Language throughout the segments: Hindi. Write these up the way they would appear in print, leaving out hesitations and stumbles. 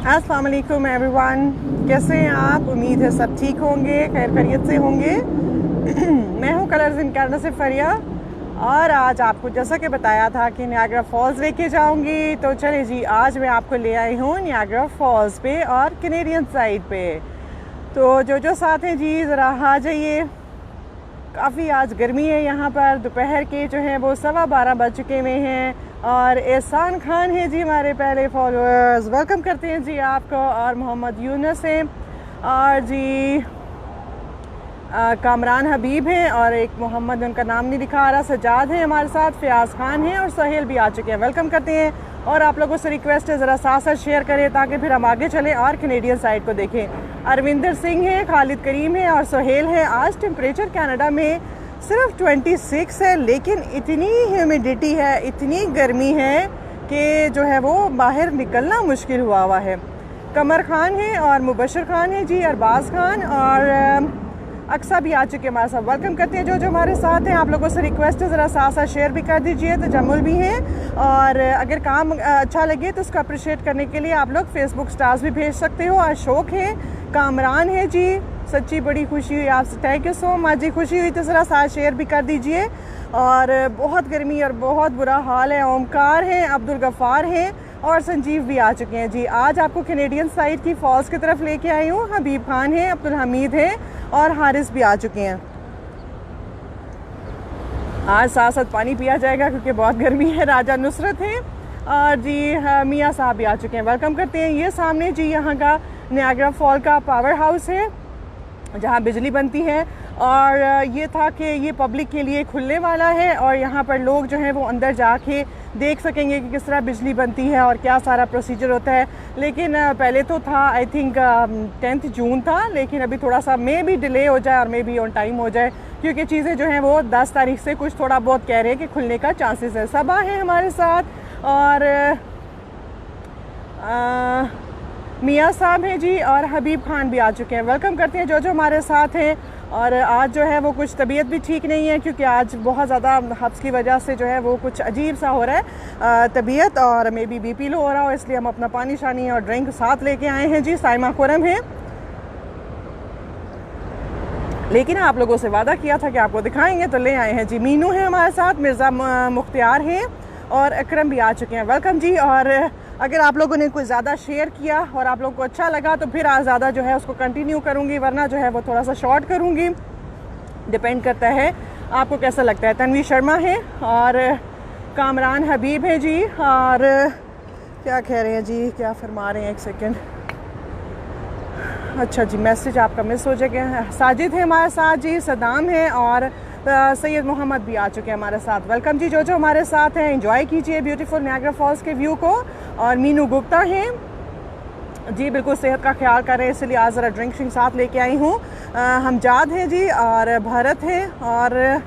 अस्सलाम वालेकुम एवरीवन, कैसे हैं आप? उम्मीद है सब ठीक होंगे, खैर खैरियत से होंगे। मैं हूं कलर्स इन कैनेडा से फरिया, और आज आपको जैसा कि बताया था कि नियाग्रा फॉल्स लेके जाऊंगी, तो चले जी आज मैं आपको ले आई हूं नियाग्रा फॉल्स पे और कैनेडियन साइड पे। तो जो साथ हैं जी ज़रा आ जाइए। काफ़ी आज गर्मी है यहाँ पर, दोपहर के जो हैं वो 12:15 बज चुके हुए हैं। और एहसान खान है जी हमारे पहले फॉलोअर्स, वेलकम करते हैं जी आपको। और मोहम्मद यूनस हैं, और जी कामरान हबीब हैं, और एक मोहम्मद, उनका नाम नहीं लिखा आ रहा, सजाद हैं हमारे साथ, फ़याज़ खान हैं, और सोहेल भी आ चुके हैं। वेलकम करते हैं। और आप लोगों से रिक्वेस्ट है ज़रा साथ साथ शेयर करें ताकि फिर हम आगे चलें और कैनेडियन साइड को देखें। अरविंदर सिंह है, खालिद करीम है और सोहेल है। आज टेम्परेचर कनाडा में सिर्फ 26 है, लेकिन इतनी ह्यूमिडिटी है, इतनी गर्मी है कि जो है वो बाहर निकलना मुश्किल हुआ है। कमर खान है और मुबशर खान है जी, अरबाज खान और अक्सा भी आ चुके हैं हमारे साथ। वेलकम करते हैं जो हमारे साथ हैं। आप लोगों से रिक्वेस्ट है ज़रा साथ साथ शेयर भी कर दीजिए। तो जमुल भी हैं, और अगर काम अच्छा लगे तो उसको अप्रिशिएट करने के लिए आप लोग फेसबुक स्टार्स भी भेज सकते हो। अशोक है, कामरान है जी, सच्ची बड़ी खुशी हुई आपसे, थैंक यू सो मच जी, खुशी हुई तो ज़रा साथ शेयर भी कर दीजिए। और बहुत गर्मी और बहुत बुरा हाल है। ओमकार हैं, अब्दुल गफ़ार हैं और संजीव भी आ चुके हैं जी। आज आपको कैनेडियन साइड की फॉल्स की तरफ लेके आई हूँ। हबीब खान है, अब्दुल हमीद है और हारिस भी आ चुके हैं। आज साथ साथ पानी पिया जाएगा क्योंकि बहुत गर्मी है। राजा नुसरत है और जी मियाँ साहब भी आ चुके हैं, वेलकम करते हैं। ये सामने जी यहाँ का नियाग्रा फॉल का पावर हाउस है जहाँ बिजली बनती है, और ये था कि ये पब्लिक के लिए खुलने वाला है, और यहाँ पर लोग जो हैं वो अंदर जाके देख सकेंगे कि किस तरह बिजली बनती है और क्या सारा प्रोसीजर होता है। लेकिन पहले तो था आई थिंक 10 जून था, लेकिन अभी थोड़ा सा मे भी डिले हो जाए और मे भी ऑन टाइम हो जाए, क्योंकि चीज़ें जो हैं वो 10 तारीख से कुछ थोड़ा बहुत कह रहे हैं कि खुलने का चांसेस है। सबा है हमारे साथ, और मियाँ साहब हैं जी, और हबीब खान भी आ चुके हैं। वेलकम करते हैं जो हमारे साथ हैं। और आज जो है वो कुछ तबीयत भी ठीक नहीं है, क्योंकि आज बहुत ज़्यादा हब्स की वजह से जो है वो कुछ अजीब सा हो रहा है तबीयत, और मे बी BP लो हो रहा हो, इसलिए हम अपना पानी शानी और ड्रिंक साथ लेके आए हैं जी। साइमा खुरम है, लेकिन आप लोगों से वादा किया था कि आपको दिखाएंगे तो ले आए हैं जी। मीनू है हमारे साथ, मिर्ज़ा मुख्तियार हैं और अकरम भी आ चुके हैं, वेलकम जी। और अगर आप लोगों ने कुछ ज़्यादा शेयर किया और आप लोगों को अच्छा लगा तो फिर आज ज़्यादा जो है उसको कंटिन्यू करूँगी, वरना जो है वो थोड़ा सा शॉर्ट करूँगी, डिपेंड करता है आपको कैसा लगता है। तन्वी शर्मा है और कामरान हबीब है जी, और क्या कह रहे हैं जी, क्या फरमा रहे हैं, एक सेकेंड, अच्छा जी मैसेज आपका मिस हो जाएगा। साजिद है हमारे साथ जी, सदाम है और सैयद मोहम्मद भी आ चुके हैं हमारे साथ, वेलकम जी। जो हमारे साथ हैं एंजॉय कीजिए ब्यूटीफुल नियाग्रा फॉल्स के व्यू को। और मीनू गुप्ता हैं जी, बिल्कुल सेहत का ख्याल कर रहे हैं, इसलिए आज ज़रा ड्रिंक श्रिंक साथ लेके आई हूँ। हमजाद हैं जी, और भरत है, और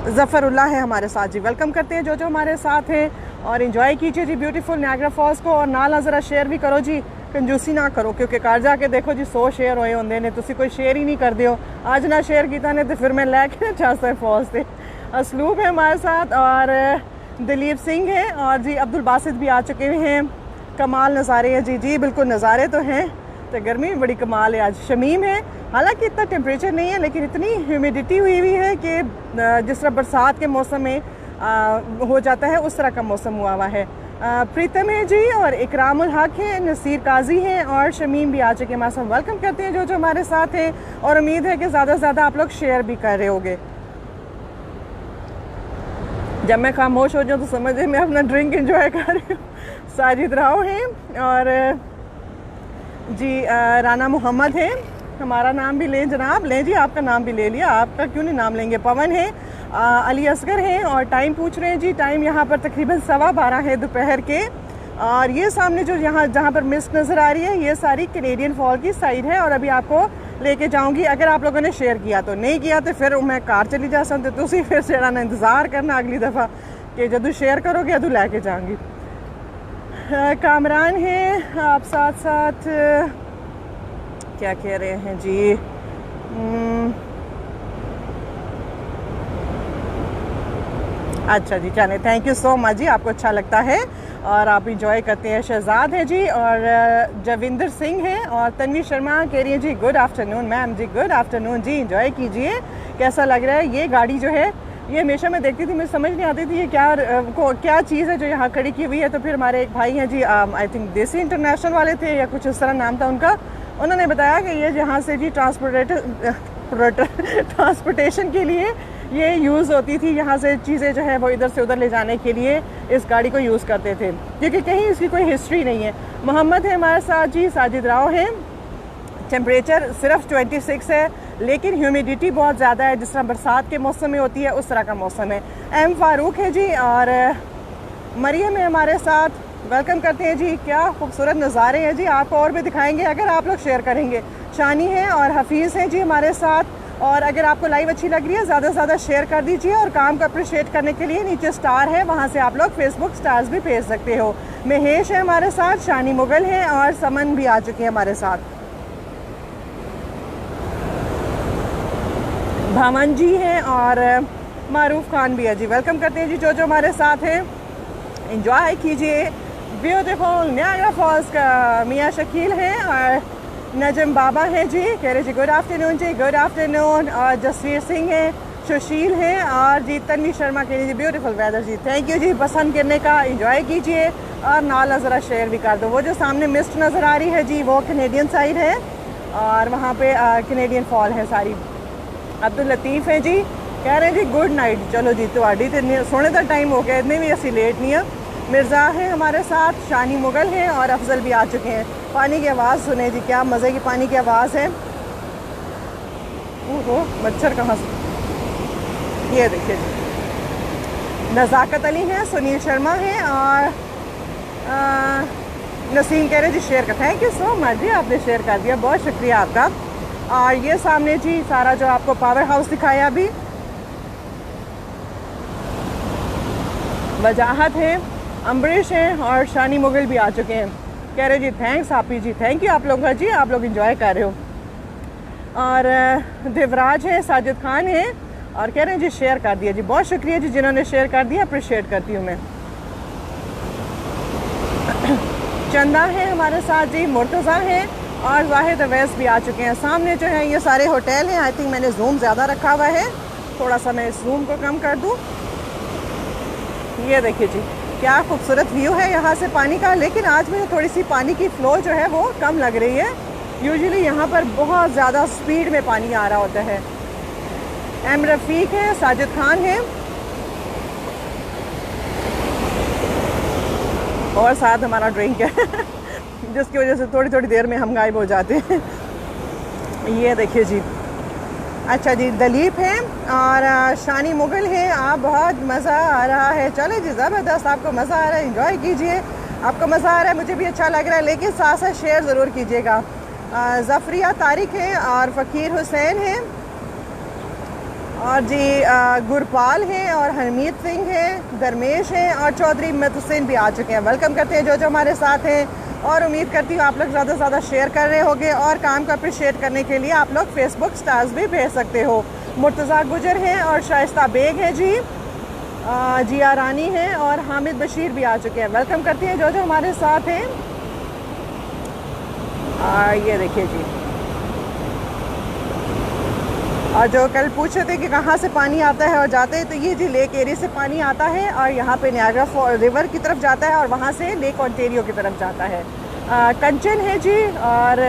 ज़फ़रुल्लाह है हमारे साथ जी, वेलकम करते हैं जो हमारे साथ हैं। और इन्जॉय कीजिए जी ब्यूटीफुल नियाग्रा फॉल्स को, और नाल ज़रा शेयर भी करो जी, कंजूसी ना करो, क्योंकि घर जाके देखो जी 100 शेयर होए होंगे ने, तुसी कोई शेयर ही नहीं कर दियो। आज ना शेयर किया ने तो फिर मैं लैके ना चाहता फॉल्स से। असलूब है हमारे साथ, और दिलीप सिंह है, और जी अब्दुल बासित भी आ चुके हैं। कमाल नज़ारे हैं जी, बिल्कुल नज़ारे तो हैं, तो गर्मी भी बड़ी कमाल है आज। शमीम है, हालांकि इतना टेम्परेचर नहीं है, लेकिन इतनी ह्यूमिडिटी हुई है कि जिस तरह बरसात के मौसम में हो जाता है उस तरह का मौसम हुआ है। प्रीतम है जी, और इकरामुल हक है, नसीर काजी हैं, और शमीम भी आ चुके हैं हमारे साथ, वेलकम करते हैं जो हमारे साथ हैं। और उम्मीद है कि ज़्यादा से ज़्यादा आप लोग शेयर भी कर रहे होंगे। जब मैं खामोश हो जाऊँ तो समझिए मैं अपना ड्रिंक एंजॉय कर रही हूँ। साजिद राव हैं, और जी राना मोहम्मद है, हमारा नाम भी लें जनाब, लें जी, आपका नाम भी ले लिया, आपका क्यों नहीं नाम लेंगे। पवन है, अली असगर हैं, और टाइम पूछ रहे हैं जी, टाइम यहाँ पर तकरीबन 12:15 है दोपहर के। और ये सामने जो यहाँ जहाँ पर मिस्ट नज़र आ रही है, ये सारी कैनेडियन फॉल की साइड है, और अभी आपको लेके जाऊँगी। अगर आप लोगों ने शेयर किया तो, नहीं किया तो फिर मैं कार चली जा सकते, तो उसी फिर से ना इंतज़ार करना अगली दफ़ा कि जदू शेयर करोगे अदू लैके जाऊँगी। कामरान है आप साथ साथ, क्या कह रहे हैं जी, अच्छा जी, चले, थैंक यू सो मच जी, आपको अच्छा लगता है। और आप इंजॉय करते हैं। शहजाद है जी और जविंदर सिंह हैं और तन्वी शर्मा कह रही है जी गुड आफ्टरनून मैम जी, गुड आफ्टरनून जी, इंजॉय कीजिए। कैसा लग रहा है? ये गाड़ी जो है ये हमेशा मैं देखती थी, मुझे समझ नहीं आती थी ये क्या चीज़ है जो यहाँ खड़ी की हुई है। तो फिर हमारे एक भाई हैं जी, आई थिंक देसी इंटरनेशनल वाले थे या कुछ इस तरह नाम था उनका, उन्होंने बताया कि ये जहाँ से जी ट्रांसपोर्टेशन के लिए ये यूज़ होती थी, यहाँ से चीज़ें जो है वो इधर से उधर ले जाने के लिए इस गाड़ी को यूज़ करते थे, क्योंकि कहीं इसकी कोई हिस्ट्री नहीं है। मोहम्मद है हमारे साथ जी, साजिद राव है। टेम्परेचर सिर्फ 26 है लेकिन ह्यूमिडिटी बहुत ज़्यादा है, जिस तरह बरसात के मौसम में होती है उस तरह का मौसम है। एम फारूक है जी और मरियम है हमारे साथ, वेलकम करते हैं जी। क्या खूबसूरत नज़ारे हैं जी, आपको और भी दिखाएंगे अगर आप लोग शेयर करेंगे। शानी है और हफीज़ हैं जी हमारे साथ, और अगर आपको लाइव अच्छी लग रही है ज़्यादा से ज़्यादा शेयर कर दीजिए, और काम को अप्रिशिएट करने के लिए नीचे स्टार है, वहाँ से आप लोग फेसबुक स्टार्स भी भेज सकते हो। महेश है हमारे साथ, शानी मुगल हैं और समन भी आ चुके हैं हमारे साथ। भामन जी हैं और मारूफ खान भी है जी, वेलकम करते हैं जी जो हमारे साथ हैं। इंजॉय कीजिए ब्यूटीफुल नियाग्रा फॉल्स का। मियाँ शकील हैं और नजम बाबा हैं जी, कह रहे जी गुड आफ्टरनून जी, गुड आफ्टरनून। और जसवीर सिंह हैं, सुशील हैं और जी तन्वी शर्मा कह रही जी ब्यूटीफुल वेदर जी, थैंक यू जी पसंद करने का। इंजॉय कीजिए और नाला ज़रा शेयर भी कर दो। वो जो सामने मिस्ट नज़र आ रही है जी वो कैनेडियन साइड है और वहाँ पे कैनेडियन फॉल है सारी। अब्दुल लतीफ़ है जी, कह रहे हैं जी गुड नाइट। चलो जी तुहाड़ी तो सोने का टाइम हो गया, इतने भी ऐसी लेट नहीं है। मिर्ज़ा है हमारे साथ, शानी मुगल हैं और अफजल भी आ चुके हैं। पानी की आवाज़ सुने जी, क्या मज़े की पानी की आवाज़ है। ओहो मच्छर कहाँ से, ये देखिए जी। नज़ाकत अली हैं, सुनील शर्मा हैं और नसीम कह रहे जी शेयर कर, थैंक यू सो मच जी, आपने शेयर कर दिया, बहुत शुक्रिया आपका। और ये सामने जी सारा जो आपको पावर हाउस दिखाया अभी, वजाहत है, अम्बरीश हैं और शानी मुगल भी आ चुके हैं। कह रहे जी थैंक्स आपी जी, थैंक यू आप लोग का जी, आप लोग इंजॉय कर रहे हो। और देवराज है, साजिद खान है और कह रहे हैं जी शेयर कर दिया जी, बहुत शुक्रिया जी जिन्होंने शेयर कर दिया, अप्रिशिएट करती हूँ मैं। चंदा है हमारे साथ जी, मुर्तज़ा हैं और वाहिद अवैस भी आ चुके हैं। सामने जो है ये सारे होटल हैं, आई थिंक मैंने जूम ज़्यादा रखा हुआ है, थोड़ा सा मैं इस जूम को कम कर दूँ। ये देखिए जी क्या खूबसूरत व्यू है यहाँ से पानी का, लेकिन आज मुझे थोड़ी सी पानी की फ़्लो जो है वो कम लग रही है। यूजुअली यहाँ पर बहुत ज़्यादा स्पीड में पानी आ रहा होता है। एम रफ़ीक है, साजिद खान है और साथ हमारा ड्रिंक है जिसकी वजह से थोड़ी थोड़ी देर में हम गायब हो जाते हैं। ये देखिए जी, अच्छा जी दलीप हैं और शानी मुगल हैं। आप बहुत मज़ा आ रहा है, चले जी ज़बरदस्त, आपको मज़ा आ रहा है, इंजॉय कीजिए। आपको मज़ा आ रहा है, मुझे भी अच्छा लग रहा है, लेकिन साथ साथ शेयर ज़रूर कीजिएगा। ज़फ़रिया तारिक हैं और फ़कीर हुसैन हैं और जी गुरपाल हैं और हरमीत सिंह हैं, दरमेश हैं और चौधरी महतुसिन भी आ चुके हैं। वेलकम करते हैं जो हमारे साथ हैं और उम्मीद करती हूँ आप लोग ज़्यादा से ज़्यादा शेयर कर रहे होंगे, और काम को अप्रिशिएट करने के लिए आप लोग फेसबुक स्टार्स भी भेज सकते हो। मुर्तज़ा गुजर हैं और शाइस्ता बेग हैं जी, जिया रानी हैं और हामिद बशीर भी आ चुके हैं। वेलकम करती हैं जो हमारे साथ हैं। ये देखिए जी, और जो कल पूछ रहे थे कि कहाँ से पानी आता है और जाते हैं, तो ये जी लेक एरिया से पानी आता है और यहाँ पे नियाग्रा रिवर की तरफ जाता है और वहाँ से लेक ओंटारियो की तरफ जाता है। कंचन है जी और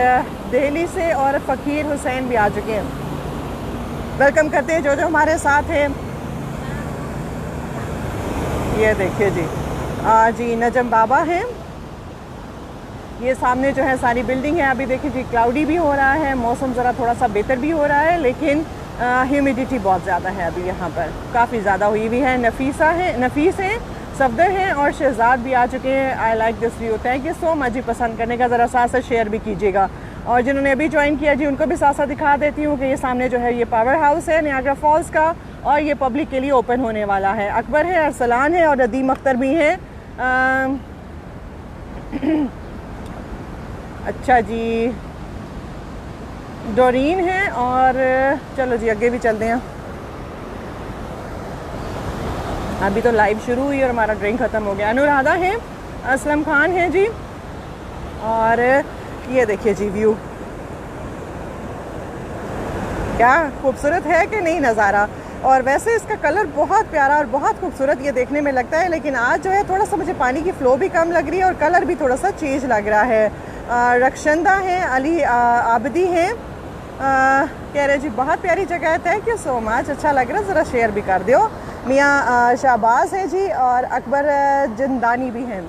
दिल्ली से और फ़कीर हुसैन भी आ चुके हैं। वेलकम करते हैं जो हमारे साथ हैं। ये देखिए जी, जी नजम बाबा हैं। ये सामने जो है सारी बिल्डिंग है। अभी देखिए जी क्लाउडी भी हो रहा है, मौसम ज़रा थोड़ा सा बेहतर भी हो रहा है, लेकिन ह्यूमिडिटी बहुत ज़्यादा है अभी यहाँ पर, काफ़ी ज़्यादा हुई हुई है। नफीस हैं, सफदर हैं और शहजाद भी आ चुके हैं। I like this view, thank you so much जी पसंद करने का। ज़रा साथ साथ शेयर भी कीजिएगा, और जिन्होंने अभी ज्वाइन किया जी उनको भी साथ साथ दिखा देती हूँ कि ये सामने जो है ये पावर हाउस है नियाग्रा फॉल्स का, और ये पब्लिक के लिए ओपन होने वाला है। अकबर है, अरसलान है और नदीम अख्तर भी हैं। अच्छा जी, डोरीन है और चलो जी आगे भी चलते हैं। अभी तो लाइव शुरू हुई और हमारा ड्रिंक ख़त्म हो गया। अनुराधा है असलम खान है जी। और ये देखिए जी व्यू, क्या खूबसूरत है कि नहीं नज़ारा। और वैसे इसका कलर बहुत प्यारा और बहुत खूबसूरत ये देखने में लगता है, लेकिन आज जो है थोड़ा सा मुझे पानी की फ़्लो भी कम लग रही है और कलर भी थोड़ा सा चेंज लग रहा है। रक्षंदा हैं, अली आबदी हैं, कह रहे जी बहुत प्यारी जगह है, थैंक यू सो मच, अच्छा लग रहा है, ज़रा शेयर भी कर दो। मियाँ शाहबाज हैं जी और अकबर जिंदानी भी हैं,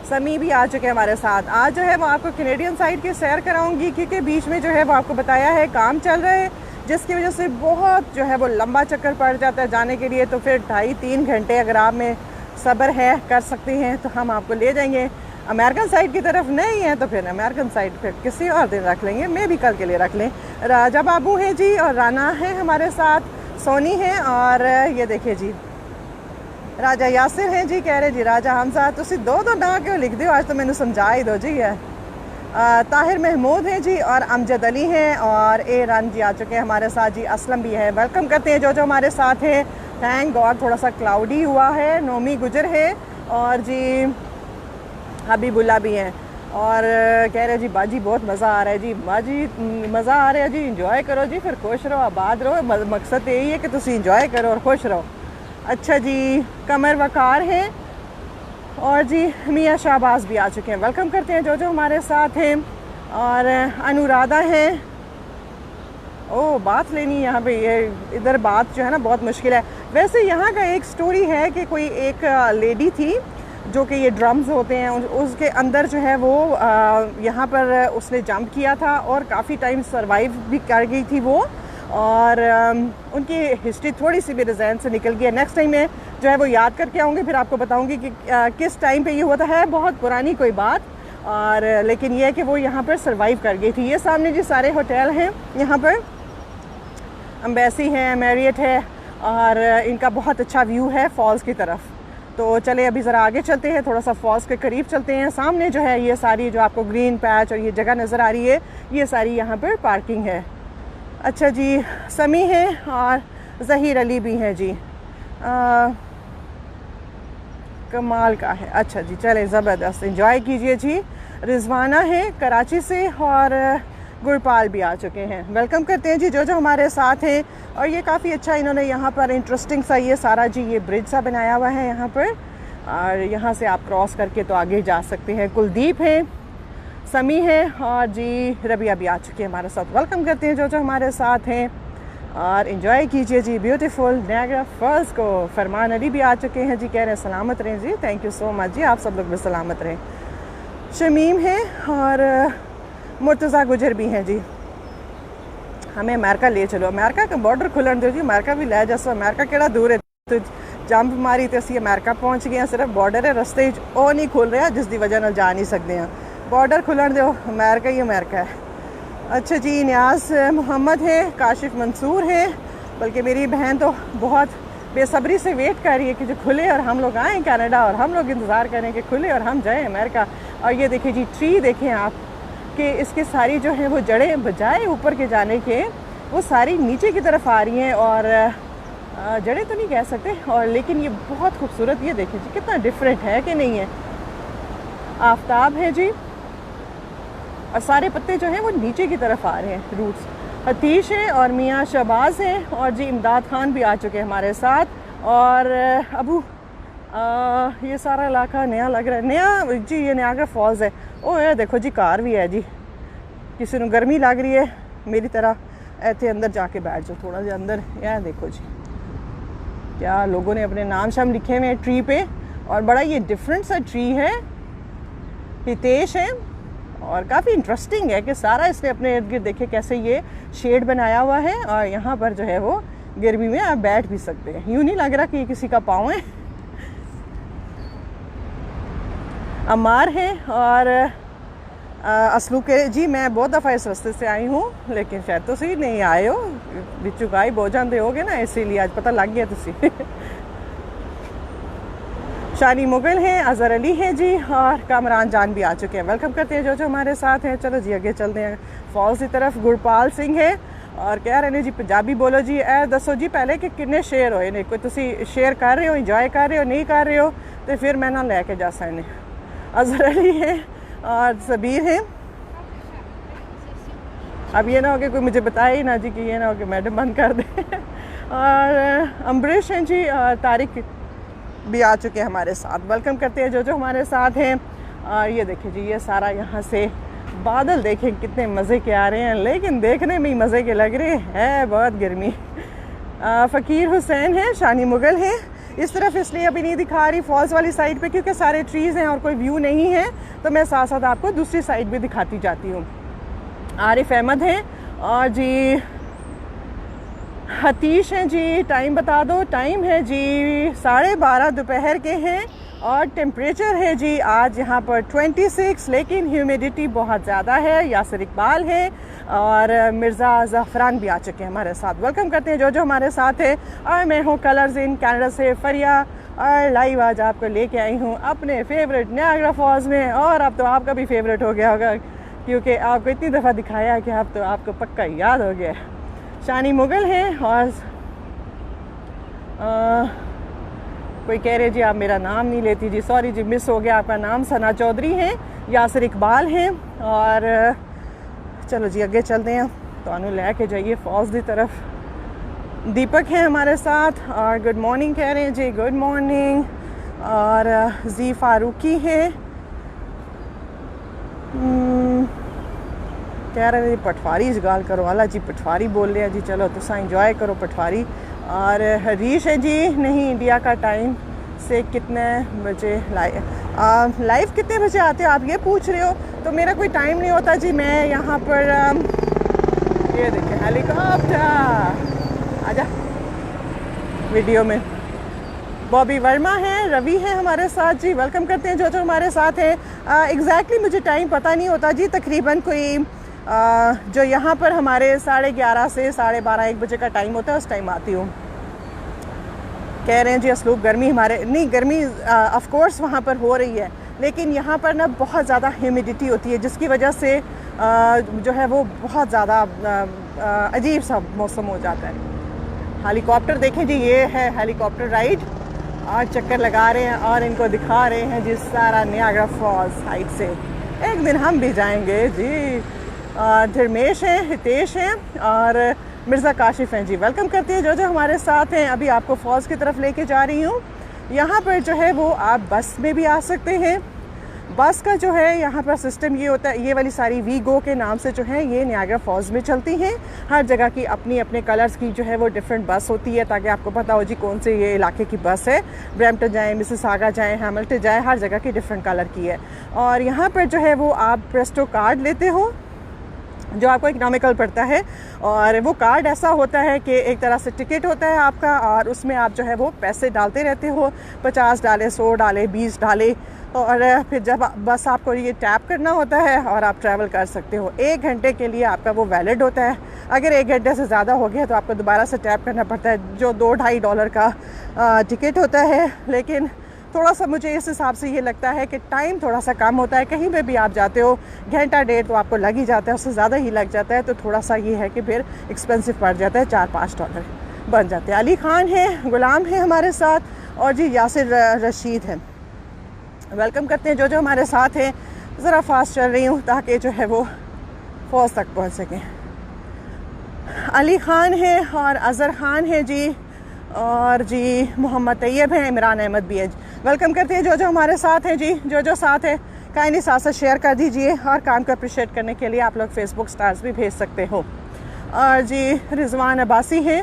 समी भी आ चुके हैं हमारे साथ। आज जो है वो आपको कैनेडियन साइड की सैर कराऊंगी, क्योंकि बीच में जो है वो आपको बताया है काम चल रहे हैं, जिसकी वजह से बहुत जो है वो लंबा चक्कर पड़ जाता है जाने के लिए। तो फिर 2.5-3 घंटे अगर आप में सब्र है, कर सकते हैं, तो हम आपको ले जाएंगे। अमेरिकन साइड की तरफ नहीं है तो फिर अमेरिकन साइड फिर किसी और दिन रख लेंगे, मैं भी कल के लिए रख लें। राजा बाबू हैं जी और राना है हमारे साथ, सोनी है, और ये देखिए जी राजा यासिर हैं जी, कह रहे जी राजा हमजा तुसी दो ना क्यों लिख दो, आज तो मैंने समझा ही दो जी है। ताहिर महमूद हैं जी और अमजद अली हैं और ए रन जी आ चुके हैं हमारे साथ जी, असलम भी है, वेलकम करते हैं जो जो हमारे साथ हैं। थैंक गॉड थोड़ा सा क्लाउडी हुआ है। नोमी गुजर है और जी हबीबुल्ला भी हैं और कह रहे जी बाजी बहुत मज़ा आ रहा है जी, बाजी मज़ा आ रहा है जी, इंजॉय करो जी, फिर खुश रहो आबाद रहो, मकसद यही है कि तुम इंजॉय करो और खुश रहो। अच्छा जी कमर वकार है और जी मियाँ शाहबाज भी आ चुके हैं, वेलकम करते हैं जो जो हमारे साथ हैं। और अनुराधा है, ओ बात लेनी यहाँ पे, ये इधर बात जो है ना बहुत मुश्किल है। वैसे यहाँ का एक स्टोरी है कि कोई एक लेडी थी जो कि ये ड्रम्स होते हैं उसके अंदर जो है वो यहाँ पर उसने जंप किया था और काफ़ी टाइम सरवाइव भी कर गई थी वो, और उनकी हिस्ट्री थोड़ी सी मेरे जहन से निकल गई है। नेक्स्ट टाइम मैं जो है वो याद करके आऊँगी, फिर आपको बताऊँगी कि किस टाइम पे ये हुआ था। है बहुत पुरानी कोई बात, और लेकिन ये है कि वो यहाँ पर सरवाइव कर गई थी। ये सामने जी सारे होटल हैं यहाँ पर, एम्बेसी है, मैरियट है, और इनका बहुत अच्छा व्यू है फॉल्स की तरफ। तो चले अभी ज़रा आगे चलते हैं, थोड़ा सा फॉल्स के करीब चलते हैं। सामने जो है ये सारी जो आपको ग्रीन पैच और ये जगह नज़र आ रही है, ये सारी यहाँ पर पार्किंग है। अच्छा जी समी है और ज़हीर अली भी हैं जी, कमाल का है। अच्छा जी चले ज़बरदस्त, एंजॉय कीजिए जी। रिजवाना है कराची से और गुरपाल भी आ चुके हैं, वेलकम करते हैं जी जो जो हमारे साथ हैं। और ये काफ़ी अच्छा इन्होंने यहाँ पर इंटरेस्टिंग सा ये सारा जी ये ब्रिज सा बनाया हुआ है यहाँ पर, और यहाँ से आप क्रॉस करके तो आगे जा सकते हैं। कुलदीप है, समी है और जी रबिया भी आ चुकी है हमारे साथ, वेलकम करते हैं जो जो हमारे साथ हैं और इन्जॉय कीजिए जी ब्यूटीफुल नायग्रा फॉल्स को। फरमान अली भी आ चुके हैं जी, कह रहे हैं सलामत रहें जी, थैंक यू सो मच जी, आप सब लोग भी सलामत रहें। शमीम है और मुर्तज़ा गुजर भी हैं जी, हमें अमेरिका ले चलो, अमेरिका का बॉर्डर खुलन दो जी, अमेरिका भी ले जासो, अमेरिका केड़ा दूर है, तो जंप मारी तो असी अमेरिका पहुँच गए, सिर्फ बॉर्डर है, रस्ते वो नहीं खुल रहा जिसकी वजह नाल जा नहीं सकते हैं, बॉर्डर खुलन दो, अमेरिका ही अमेरिका है। अच्छा जी न्याज मोहम्मद है, काशिफ मंसूर है, बल्कि मेरी बहन तो बहुत बेसब्री से वेट कर रही है कि जो खुले और हम लोग आएँ कनाडा, और हम लोग इंतज़ार करें कि खुले और हम जाएँ अमेरिका। और ये देखिए जी ट्री देखें आप कि इसकी सारी जो है वो जड़ें बजाय ऊपर के जाने के वो सारी नीचे की तरफ आ रही हैं, और जड़ें तो नहीं कह सकते, और लेकिन ये बहुत खूबसूरत, ये देखिए जी कितना डिफरेंट है कि नहीं है। आफ्ताब है जी और सारे पत्ते जो हैं वो नीचे की तरफ आ रहे हैं, रूट्स। हतीश है और मियाँ शहबाज हैं और जी इमदाद खान भी आ चुके हैं हमारे साथ। और अबू ये सारा इलाका नया लग रहा है, नया जी, ये नायग्रा फॉल्स है। ओ ये देखो जी कार भी है जी, किसी को गर्मी लग रही है मेरी तरह, ऐसे अंदर जाके बैठ जाओ थोड़ा सा अंदर। यह देखो जी क्या लोगों ने अपने नाम शाम लिखे हुए हैं ट्री पे, और बड़ा ये डिफरेंट सा ट्री है। हितेश है और काफ़ी इंटरेस्टिंग है कि सारा इसने अपने इर्द गिर्द देखे कैसे ये शेड बनाया हुआ है, और यहाँ पर जो है वो गर्मी में आप बैठ भी सकते हैं, यूँ नहीं लग रहा कि ये किसी का पाँव है। अमार है और असलू के जी, मैं बहुत दफ़ा इस रास्ते से आई हूँ, लेकिन शायद तो सही नहीं आए हो, बिचू गायब हो जाते होगे ना, इसीलिए आज पता लग गया तुसी। शानी मुगल हैं, अज़हर अली हैं जी और कामरान जान भी आ चुके हैं, वेलकम करते हैं जो जो हमारे साथ हैं। चलो जी आगे चलते हैं फॉल्स की तरफ। गुरपाल सिंह है और कह रहे ने जी पंजाबी बोलो जी। ए दसो जी पहले कि किन्ने शेयर होए ने, कोई तुसी शेयर कर रहे हो, इंजॉय कर रहे हो, नहीं कर रहे हो तो फिर मैं ना लैके जा सकने। अजहर अली है और सबीर है। अब ये ना हो कि कोई मुझे बताए ही ना जी, कि ये ना हो कि मैडम बंद कर दे। और अम्बरीश हैं जी, और तारिक भी आ चुके हैं हमारे साथ। वेलकम करते हैं जो हमारे साथ हैं। और ये देखिए जी, ये सारा यहाँ से बादल देखें कितने मज़े के आ रहे हैं, लेकिन देखने में ही मज़े के लग रहे हैं, बहुत गर्मी। फ़कीर हुसैन है, शानी मुगल है। इस तरफ इसलिए अभी नहीं दिखा रही फॉल्स वाली साइड पे क्योंकि सारे ट्रीज़ हैं और कोई व्यू नहीं है, तो मैं साथ साथ आपको दूसरी साइड भी दिखाती जाती हूँ। आरिफ अहमद हैं और जी हतीश हैं जी। टाइम बता दो। टाइम है जी 12:30 दोपहर के हैं और टेम्परेचर है जी आज यहाँ पर 26, लेकिन ह्यूमिडिटी बहुत ज़्यादा है। यासिर इकबाल है और मिर्ज़ा ज़फ़रान भी आ चुके हैं हमारे साथ। वेलकम करते हैं जो हमारे साथ है। और मैं हूँ कलर्स इन कनाडा से फरिया, और लाइव आज आपको लेके आई हूँ अपने फेवरेट नियाग्रा फॉल्स में। और अब तो आपका भी फेवरेट हो गया होगा क्योंकि आपको इतनी दफ़ा दिखाया कि अब तो आपको पक्का याद हो गया। शानी मुगल हैं और कोई कह रहे जी आप मेरा नाम नहीं लेती जी, सॉरी जी मिस हो गया आपका नाम। सना चौधरी हैं, यासिर इकबाल हैं और चलो जी अगे चलते हैं तो लैके जाइए फॉल्स की तरफ। दीपक हैं हमारे साथ और गुड मॉर्निंग कह रहे हैं जी, गुड मॉर्निंग। और जी फारूकी हैं, कह रहे हैं पटवारी इस गाल करो आला जी, पटवारी बोल रहे हैं जी, चलो तुसा इंजॉय करो पटवारी। और हरीश है जी, नहीं इंडिया का टाइम से कितने बजे लाइव कितने बजे आते हो आप ये पूछ रहे हो, तो मेरा कोई टाइम नहीं होता जी। मैं यहाँ पर ये देखिए हेलीकॉप्टर आजा वीडियो में। बॉबी वर्मा है, रवि है हमारे साथ जी। वेलकम करते हैं जो हमारे साथ है। एग्जैक्टली मुझे टाइम पता नहीं होता जी, तकरीबन कोई जो यहाँ पर हमारे 11:30 से 12:30-1 बजे का टाइम होता है उस टाइम आती हूँ। कह रहे हैं जी असलूब गर्मी हमारे नहीं, गर्मी ऑफ कोर्स वहाँ पर हो रही है, लेकिन यहाँ पर ना बहुत ज़्यादा ह्यूमिडिटी होती है जिसकी वजह से जो है वो बहुत ज़्यादा अजीब सा मौसम हो जाता है। हेलीकॉप्टर देखें जी, ये है हेलीकॉप्टर राइड और चक्कर लगा रहे हैं और इनको दिखा रहे हैं जिस सारा नियाग्रा फॉल्स हाइट से। एक दिन हम भी जाएंगे जी। धर्मेश हैं, हितेश हैं और मिर्ज़ा काशिफ हैं जी। वेलकम करते हैं जो हमारे साथ हैं। अभी आपको फॉल्स की तरफ लेके जा रही हूँ। यहाँ पर जो है वो आप बस में भी आ सकते हैं। बस का जो है यहाँ पर सिस्टम ये होता है, ये वाली सारी वी गो के नाम से जो है ये नियाग्रा फॉल्स में चलती हैं। हर जगह की अपनी अपने कलर्स की जो है वो डिफरेंट बस होती है, ताकि आपको पता हो जी कौन से ये इलाके की बस है। ब्रैम्पटन जाएँ, मिसिसागा जाएँ, हैमिल्टन जाएँ, हर जगह की डिफरेंट कलर की है। और यहाँ पर जो है वो आप प्रेस्टो कार्ड लेते हो जो आपको इकोनॉमिकल पड़ता है, और वो कार्ड ऐसा होता है कि एक तरह से टिकट होता है आपका, और उसमें आप जो है वो पैसे डालते रहते हो, 50 डाले, 100 डाले, 20 डाले, और फिर जब बस आपको ये टैप करना होता है और आप ट्रैवल कर सकते हो। 1 घंटे के लिए आपका वो वैलिड होता है। अगर 1 घंटे से ज़्यादा हो गया तो आपको दोबारा से टैप करना पड़ता है, जो $2-2.5 का टिकट होता है। लेकिन थोड़ा सा मुझे इस हिसाब से ये लगता है कि टाइम थोड़ा सा कम होता है। कहीं पे भी आप जाते हो घंटा डेढ़ तो आपको लग ही जाता है, उससे ज़्यादा ही लग जाता है, तो थोड़ा सा ये है कि फिर एक्सपेंसिव पड़ जाता है, $4-5 बन जाते हैं। अली खान है, गुलाम है हमारे साथ, और जी यासिर रशीद है। वेलकम करते हैं जो हमारे साथ हैं। ज़रा फास्ट चल रही हूँ ताकि जो है वो फौज तक पहुँच सकें। अली खान है और अज़हर खान है जी, और जी मोहम्मद तैयब है, इमरान अहमद भी है। वेलकम करते हैं जो हमारे साथ हैं जी। जो साथ है काइंडली साथ शेयर कर दीजिए, और काम को अप्रिशिएट करने के लिए आप लोग फेसबुक स्टार्स भी भेज सकते हो। और जी रिजवान अब्बासी हैं,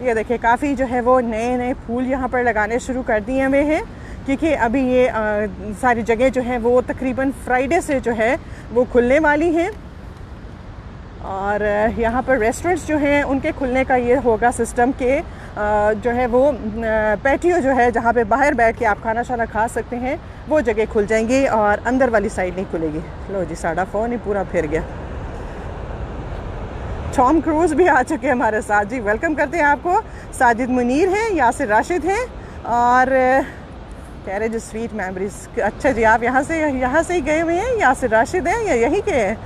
ये देखिए काफ़ी जो है वो नए फूल यहाँ पर लगाने शुरू कर दिए हुए हैं, क्योंकि अभी ये सारी जगह जो है वो तकरीबन फ्राइडे से जो है वो खुलने वाली हैं। और यहाँ पर रेस्टोरेंट्स जो हैं उनके खुलने का ये होगा सिस्टम के जो है वो पैटियो जो है जहाँ पे बाहर बैठ के आप खाना शाना खा सकते हैं, वो जगह खुल जाएंगी और अंदर वाली साइड नहीं खुलेगी। लो जी साड़ा फ़ोन ही पूरा फिर गया। टॉम क्रूज़ भी आ चुके हैं हमारे साथ जी। वेलकम करते हैं आपको। साजिद मुनीर हैं, यासिर राशिद हैं, और कह रहे जो स्वीट मेमोरीज। अच्छा जी, आप यहाँ से ही गए हुए हैं? यासिर राशिद हैं या यहीं के हैं?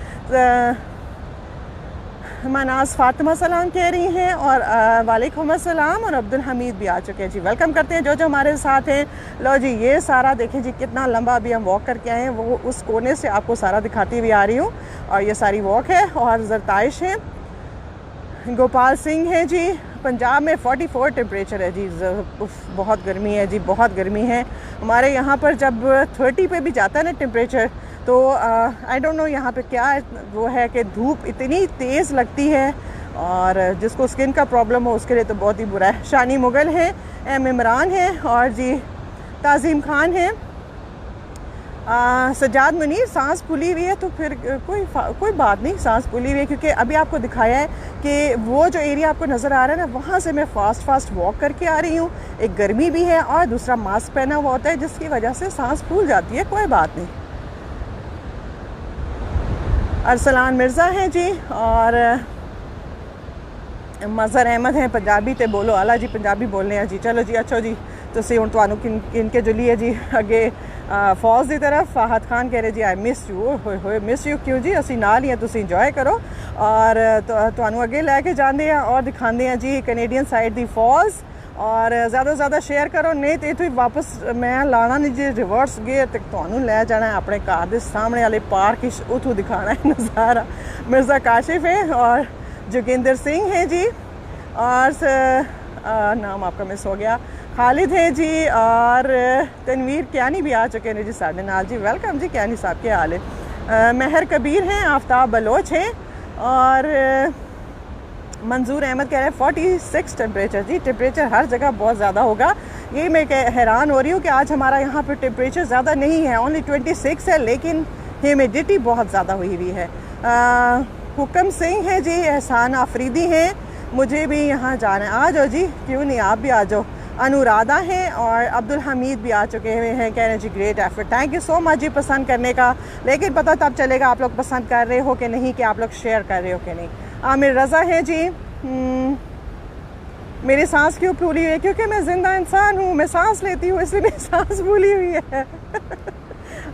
मनाज फातिमा सलाम कह रही हैं और वालेकुम अस्सलाम, और अब्दुल हमीद भी आ चुके हैं जी। वेलकम करते हैं जो हमारे साथ हैं। लो जी, ये सारा देखें जी कितना लंबा अभी हम वॉक करके आए हैं, वो उस कोने से आपको सारा दिखाती हुई आ रही हूँ। और ये सारी वॉक है और जरताइश है। गोपाल सिंह है जी। पंजाब में 44 टेम्परेचर है जी। बहुत गर्मी है जी, बहुत गर्मी है। हमारे यहाँ पर जब 30 पे भी जाता है ना टेम्परेचर, तो आई डोंट नो यहाँ पे क्या वो है कि धूप इतनी तेज़ लगती है, और जिसको स्किन का प्रॉब्लम हो उसके लिए तो बहुत ही बुरा है। शानी मुगल है, एम इमरान है, और जी ताज़ीम खान है। सजाद मुनीर, सांस फूली हुई है तो फिर कोई बात नहीं, सांस फूली हुई है, क्योंकि अभी आपको दिखाया है कि वो जो एरिया आपको नज़र आ रहा है ना, वहाँ से मैं फास्ट वॉक करके आ रही हूँ। एक गर्मी भी है और दूसरा मास्क पहना हुआ होता है, जिसकी वजह से सांस फूल जाती है। कोई बात नहीं। अरसलान मिर्ज़ा हैं जी, और मज़हर अहमद हैं। पंजाबी ते बोलो आला जी, पंजाबी बोलने हैं जी। चलो जी, अच्छा जी, तुसी हुण तुहानू किनके जुलिए जी अगे फॉल्स की तरफ। फाहद खान कह रहे जी आई मिस यू। होए मिस यू क्यों जी, असी नाल ही हैं, तुसी इंजॉय करो। और तुहानू अगे लैके जाते हैं और दिखाते हैं जी कैनेडियन साइड दी फॉल्स। और ज़्यादा से ज़्यादा शेयर करो, नहीं तो इतों वापस मैं लाना नहीं जी, रिवर्स गे तो तुहानू लै जाना है अपने घर के सामने वाले पार्क, उतों दिखाना है नज़ारा। मिर्ज़ा काशिफ है और जोगिंदर सिंह है जी, और नाम आपका मिस हो गया, खालिद है जी, और तनवीर क्यानी भी आ चुके हैं जी साढ़े नाल जी। वेलकम जी क्यानी साहब, के हाल है। महर कबीर हैं, आफ्ताब बलोच हैं, और मंजूर अहमद कह रहे हैं 46 टेम्परेचर जी। टेम्परेचर हर जगह बहुत ज़्यादा होगा। यही मैं हैरान हो रही हूँ कि आज हमारा यहाँ पर टेम्परेचर ज़्यादा नहीं है, ओनली 26 है, लेकिन ह्यूमिडिटी बहुत ज़्यादा हुई है। हुक्म सिंह है जी, एहसान आफरीदी हैं, मुझे भी यहाँ जाना है। आ जाओ जी, क्यों नहीं, आप भी आ जाओ। अनुराधा हैं और अब्दुल हमीद भी आ चुके हुए हैं, कह रहे हैं जी great effort, thank you so much जी पसंद करने का। लेकिन पता तब चलेगा आप लोग पसंद कर रहे हो कि नहीं, कि आप लोग शेयर कर रहे हो कि नहीं। आमिर रज़ा है जी। मेरी सांस क्यों फूली हुई है? क्योंकि मैं ज़िंदा इंसान हूँ, मैं सांस लेती हूँ, इसलिए मेरी सांस फूली हुई है।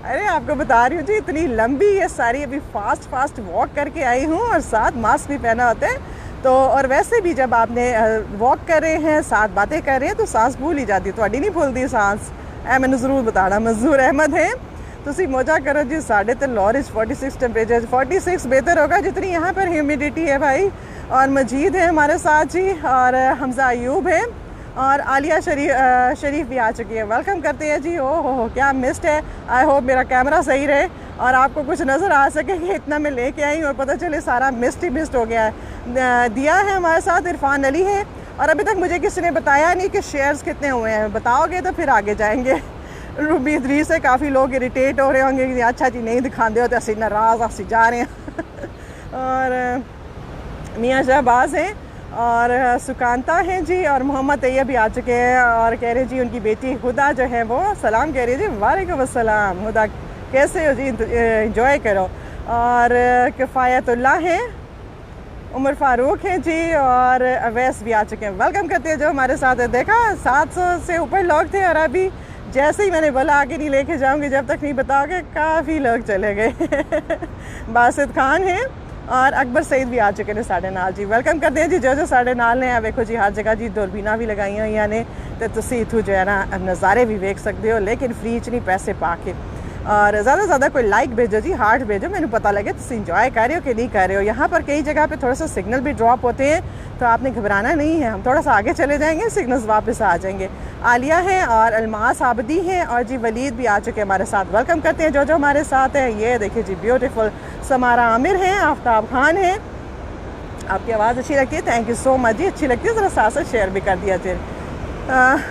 अरे आपको बता रही हूँ जी, इतनी लंबी है सारी, अभी फास्ट वॉक करके आई हूँ और साथ मास्क भी पहना होता है। तो और वैसे भी जब आपने वॉक कर रहे हैं, साथ बातें कर रहे हैं, तो सांस भूल ही जाती है। थोड़ी नहीं भूलती सांस, मैंने ज़रूर बताना। मंजूर अहमद है, तुसी मौजा करो जी। 3.5 लॉरिज 46 टेम्परेचर, 46 बेहतर होगा जितनी यहाँ पर ह्यूमिडिटी है भाई। और मजीद है हमारे साथ जी, और हमजा अयूब है, और आलिया शरीफ भी आ चुकी है। वेलकम करते हैं जी। हो क्या मिस्ट है। आई होप मेरा कैमरा सही रहे और आपको कुछ नज़र आ सके कि इतना मैं लेके आई हूँ और पता चले सारा मिस्ट ही मिस्ट हो गया है। दिया है हमारे साथ, इरफान अली है, और अभी तक मुझे किसी ने बताया नहीं कि शेयर्स कितने हुए हैं। बताओगे तो फिर आगे जाएंगे। रूबी 3 से काफ़ी लोग इरिटेट हो रहे होंगे कि अच्छा जी नहीं दिखाते होते, असी नाराज़ असी जा रहे हैं। और मियाँ शहबाज हैं, और सुकांता हैं जी, और मोहम्मद तैयब भी आ चुके हैं, और कह रहे जी उनकी बेटी हुदा जो है वो सलाम कह रही है जी। वालेकुम अस्सलाम हुदा, कैसे हो जी, इंजॉय करो। और किफ़ायतुल्लाह हैं, उमर फारूक हैं जी, और अवैस भी आ चुके हैं। वेलकम करते हैं जो हमारे साथ है। देखा 700 से ऊपर लोग थे, और अभी जैसे ही मैंने बोला आगे नहीं लेके जाऊंगी जब तक नहीं बताओगे, काफ़ी लोग चले गए। बासित खान हैं, और अकबर सईद भी आ चुके हैं साढ़े नाल जी। वेलकम करते हैं जी जो साढ़े नाल ने। देखो जी हर जगह जी दूरबीना भी लगाई हुई ने, तो तुसी इत्थों जो है ना नज़ारे भी वेख सकते हो, लेकिन फ्री च नहीं, पैसे पा के। और ज़्यादा से ज़्यादा कोई लाइक भेजो जी, हार्ट भेजो, मैंने पता लगे तुम इंजॉय कर रहे हो कि नहीं कर रहे हो। यहाँ पर कई जगह पे थोड़ा सा सिग्नल भी ड्रॉप होते हैं, तो आपने घबराना नहीं है। हम थोड़ा सा आगे चले जाएंगे, सिग्नल्स वापस आ जाएंगे। आलिया हैं, और अलमास आबदी हैं, और जी वलीद भी आ चुके हैं हमारे साथ। वेलकम करते हैं जो हमारे साथ है। ये देखिए जी ब्यूटीफुल समारा आमिर हैं, आफ्ताब खान हैं। आपकी आवाज़ अच्छी लगती है, थैंक यू सो मच जी, अच्छी लगती है, ज़रा साथ शेयर भी कर दिया जी।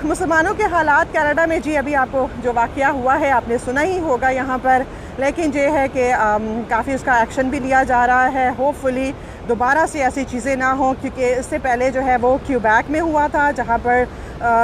मुसलमानों के हालात कनाडा में जी, अभी आपको जो वाक़या हुआ है आपने सुना ही होगा यहाँ पर, लेकिन ये है कि काफ़ी उसका एक्शन भी लिया जा रहा है। होपफुली दोबारा से ऐसी चीज़ें ना हों, क्योंकि इससे पहले जो है वो क्यूबैक में हुआ था, जहाँ पर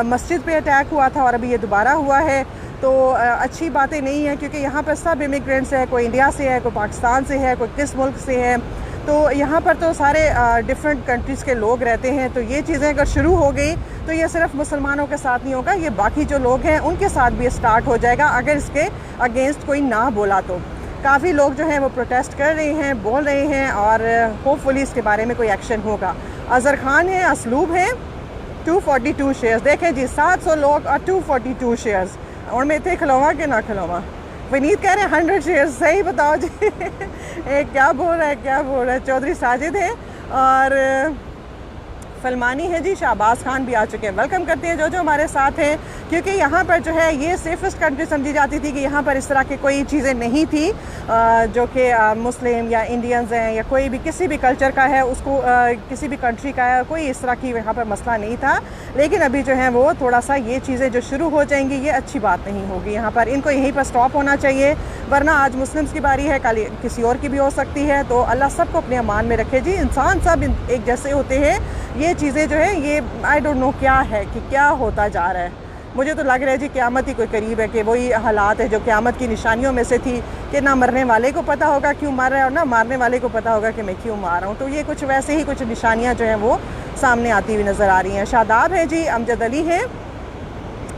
मस्जिद पे अटैक हुआ था, और अभी ये दोबारा हुआ है। तो अच्छी बातें नहीं है, क्योंकि यहाँ पर सब इमिग्रेंट्स है, कोई इंडिया से है, कोई पाकिस्तान से है, कोई किस मुल्क से है, तो यहाँ पर तो सारे डिफरेंट कंट्रीज़ के लोग रहते हैं। तो ये चीज़ें अगर शुरू हो गई तो ये सिर्फ मुसलमानों के साथ नहीं होगा, ये बाकी जो लोग हैं उनके साथ भी स्टार्ट हो जाएगा, अगर इसके अगेंस्ट कोई ना बोला तो। काफ़ी लोग जो हैं वो प्रोटेस्ट कर रहे हैं, बोल रहे हैं, और होपफुली इसके बारे में कोई एक्शन होगा। अज़हर खान है, असलूब है, 242 शेयर्स। देखें जी, 700 लोग और 242 शेयर्स, और मैं इतने खिलवा कि ना खिलवा। विनीत कह रहे हैं 100 शेयर्स। सही बताओ जी क्या बोल रहा है, क्या बोल रहा है। चौधरी साजिद है और फलमानी है जी। शाहबाज खान भी आ चुके हैं। वेलकम करते हैं जो हमारे साथ हैं, क्योंकि यहाँ पर जो है ये सेफेस्ट कंट्री समझी जाती थी कि यहाँ पर इस तरह की कोई चीज़ें नहीं थी जो कि मुस्लिम या इंडियंस हैं या कोई भी किसी भी कल्चर का है, उसको किसी भी कंट्री का है, कोई इस तरह की यहाँ पर मसला नहीं था। लेकिन अभी जो है वो थोड़ा सा ये चीज़ें जो शुरू हो जाएंगी, ये अच्छी बात नहीं होगी। यहाँ पर इनको यहीं पर स्टॉप होना चाहिए, वरना आज मुस्लिम्स की बारी है, कल किसी और की भी हो सकती है। तो अल्लाह सबको अपने अमान में रखे जी। इंसान सब एक जैसे होते हैं। ये चीज़ें जो है ये आई डोंट नो क्या है कि क्या होता जा रहा है। मुझे तो लग रहा है जी क़यामत ही कोई करीब है, कि वही हालात है जो क़यामत की निशानियों में से थी, कि ना मरने वाले को पता होगा क्यों मर रहा है और ना मारने वाले को पता होगा कि मैं क्यों मार रहा हूँ। तो ये कुछ वैसे ही कुछ निशानियाँ जो हैं वो सामने आती हुई नज़र आ रही हैं। शादाब है जी, अमजद अली है।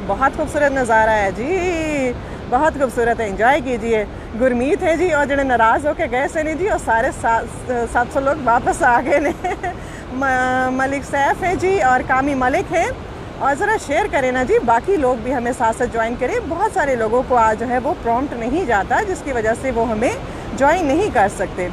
बहुत खूबसूरत नज़ारा है जी, बहुत खूबसूरत है, इंजॉय कीजिए। गुरमीत है जी, और जो नाराज़ होकर गए से नहीं जी, और सारे 700 लोग वापस आ गए ने मलिक सैफ है जी, और कामी मलिक है। और ज़रा शेयर करें ना जी, बाकी लोग भी हमें साथ साथ ज्वाइन करें। बहुत सारे लोगों को आज जो है वो प्रॉम्प्ट नहीं जाता, जिसकी वजह से वो हमें ज्वाइन नहीं कर सकते।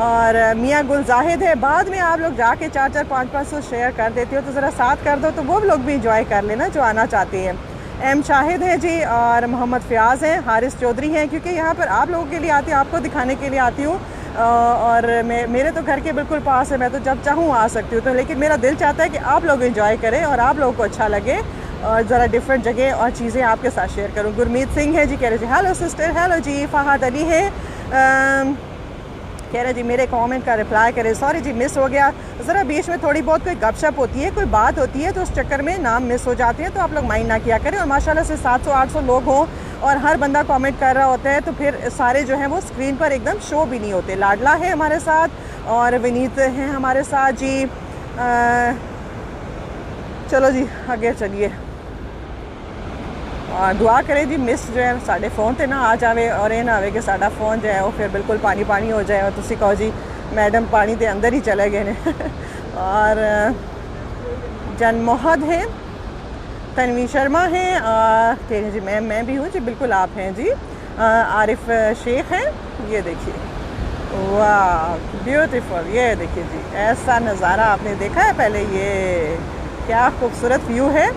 और मियाँ गुल जाहिद है। बाद में आप लोग जाके 400 500 शेयर कर देते हो, तो ज़रा साथ कर दो, तो वो लोग भी इंजॉय कर लेना जो आना चाहते हैं। एम शाहिद है जी, और मोहम्मद फ़याज़ हैं, हारिस चौधरी हैं। क्योंकि यहाँ पर आप लोगों के लिए आती हूँ, आपको दिखाने के लिए आती हूँ, और मेरे तो घर के बिल्कुल पास है, मैं तो जब चाहूँ आ सकती हूँ। तो लेकिन मेरा दिल चाहता है कि आप लोग एंजॉय करें और आप लोगों को अच्छा लगे, और ज़रा डिफरेंट जगह और चीज़ें आपके साथ शेयर करूँ। गुरमीत सिंह है जी, कह रहे जी हेलो सिस्टर, हेलो जी। फ़हाद अली है, कह रहे जी मेरे कमेंट का रिप्लाई करें। सॉरी जी मिस हो गया, ज़रा बीच में थोड़ी बहुत कोई गपशप होती है, कोई बात होती है, तो उस चक्कर में नाम मिस हो जाते हैं, तो आप लोग माइंड ना किया करें। और माशाल्लाह से 700-800 लोग हों और हर बंदा कमेंट कर रहा होता है, तो फिर सारे जो हैं वो स्क्रीन पर एकदम शो भी नहीं होते। लाडला है हमारे साथ, और विनीत हैं हमारे साथ जी। चलो जी आगे चलिए, और दुआ करें जी मिस जो है साढ़े फ़ोन ते ना आ जाए, और ये ना आवे कि साड़ा फ़ोन जो है वो फिर बिल्कुल पानी पानी हो जाए, और तुसी कहो जी मैडम पानी के अंदर ही चले गए ने और जनमोहद है, तनवी शर्मा है, कह रहे जी मैं भी हूँ जी, बिल्कुल आप हैं जी। आरिफ शेख हैं, ये देखिए, वाह ब्यूटीफुल, ये देखिए जी, ऐसा नज़ारा आपने देखा है पहले, ये क्या खूबसूरत व्यू है।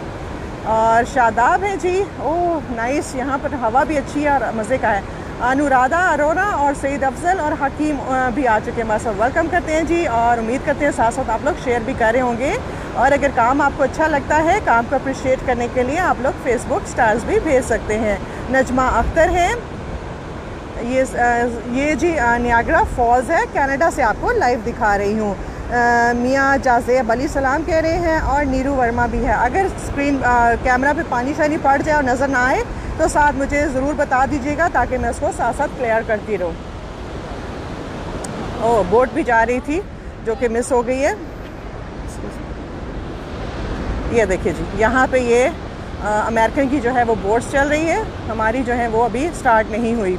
और शादाब है जी, ओह नाइस, यहाँ पर हवा भी अच्छी है और मज़े का है। अनुराधा अरोरा और सईद अफजल और हकीम भी आ चुके हैं हमारे साथ। वेलकम करते हैं जी, और उम्मीद करते हैं साथ साथ आप लोग शेयर भी कर रहे होंगे। और अगर काम आपको अच्छा लगता है, काम को अप्रिशिएट करने के लिए आप लोग फेसबुक स्टार्स भी भेज सकते हैं। नजमा अख्तर है, ये जी नियाग्रा फॉल्स है, कनाडा से आपको लाइव दिखा रही हूँ। मियाँ जाज़ेब अली सलाम कह रहे हैं, और नीरू वर्मा भी है। अगर स्क्रीन कैमरा पे पानी शानी पड़ जाए और नज़र ना आए तो साथ मुझे ज़रूर बता दीजिएगा, ताकि मैं उसको साथ साथ क्लियर करती रहूँ। ओह बोट भी जा रही थी जो कि मिस हो गई है। ये देखिए जी, यहाँ पे ये अमेरिकन की जो है वो बोट्स चल रही है, हमारी जो है वो अभी स्टार्ट नहीं हुई।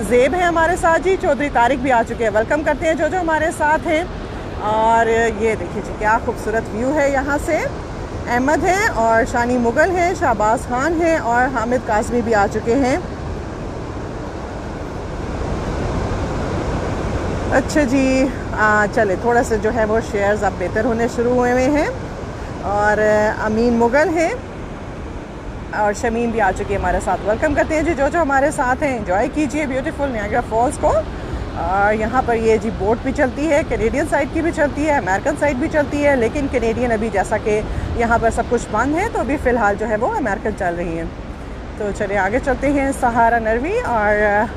ज़ेब है हमारे साथ जी, चौधरी तारिक भी आ चुके हैं। वेलकम करते हैं जो हमारे साथ हैं। और ये देखिए जी क्या खूबसूरत व्यू है यहाँ से। अहमद हैं, और शानी मुगल हैं, शाहबाज खान हैं, और हामिद कासमी भी आ चुके हैं। अच्छा जी, चले थोड़ा सा जो है वो शेयर्स अब बेहतर होने शुरू हुए हैं। और अमीन मुगल हैं, और शमीन भी आ चुकी है हमारे साथ। वेलकम करते हैं जी जो हमारे साथ हैं। एंजॉय कीजिए ब्यूटीफुल नियाग्रा फॉल्स को। और यहाँ पर ये जी बोट भी चलती है, कैनेडियन साइड की भी चलती है, अमेरिकन साइड भी चलती है, लेकिन कैनेडियन अभी जैसा कि यहाँ पर सब कुछ बंद है, तो अभी फ़िलहाल जो है वो अमेरिकन चल रही है। तो चलिए आगे चलते हैं। सहारा नरवी और